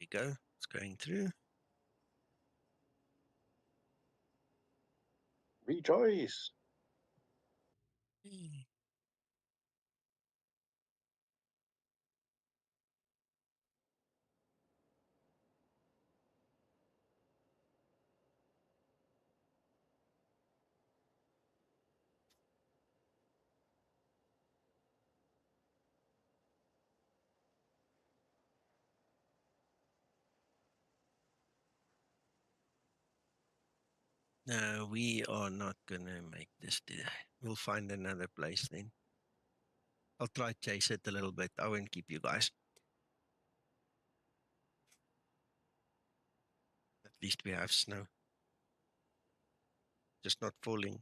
There we go. It's going through.
Rejoice.
No, we are not going to make this today. We'll find another place then. I'll try to chase it a little bit. I won't keep you guys. At least we have snow. Just not falling.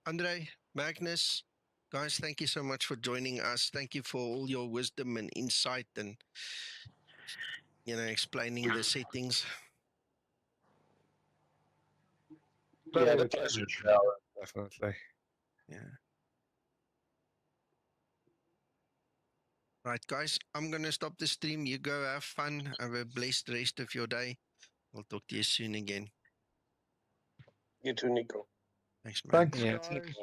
Andrey, Magnus, guys, thank you so much for joining us. Thank you for all your wisdom and insight and, explaining the settings.
Yeah,
the
the
pleasure.
definitely.
Yeah. Right, guys, I'm going to stop the stream. You go have fun. Have a blessed rest of your day. We'll talk to you soon again.
You too, Nico.
Thanks, man.
Thanks,
Yeah,
guys.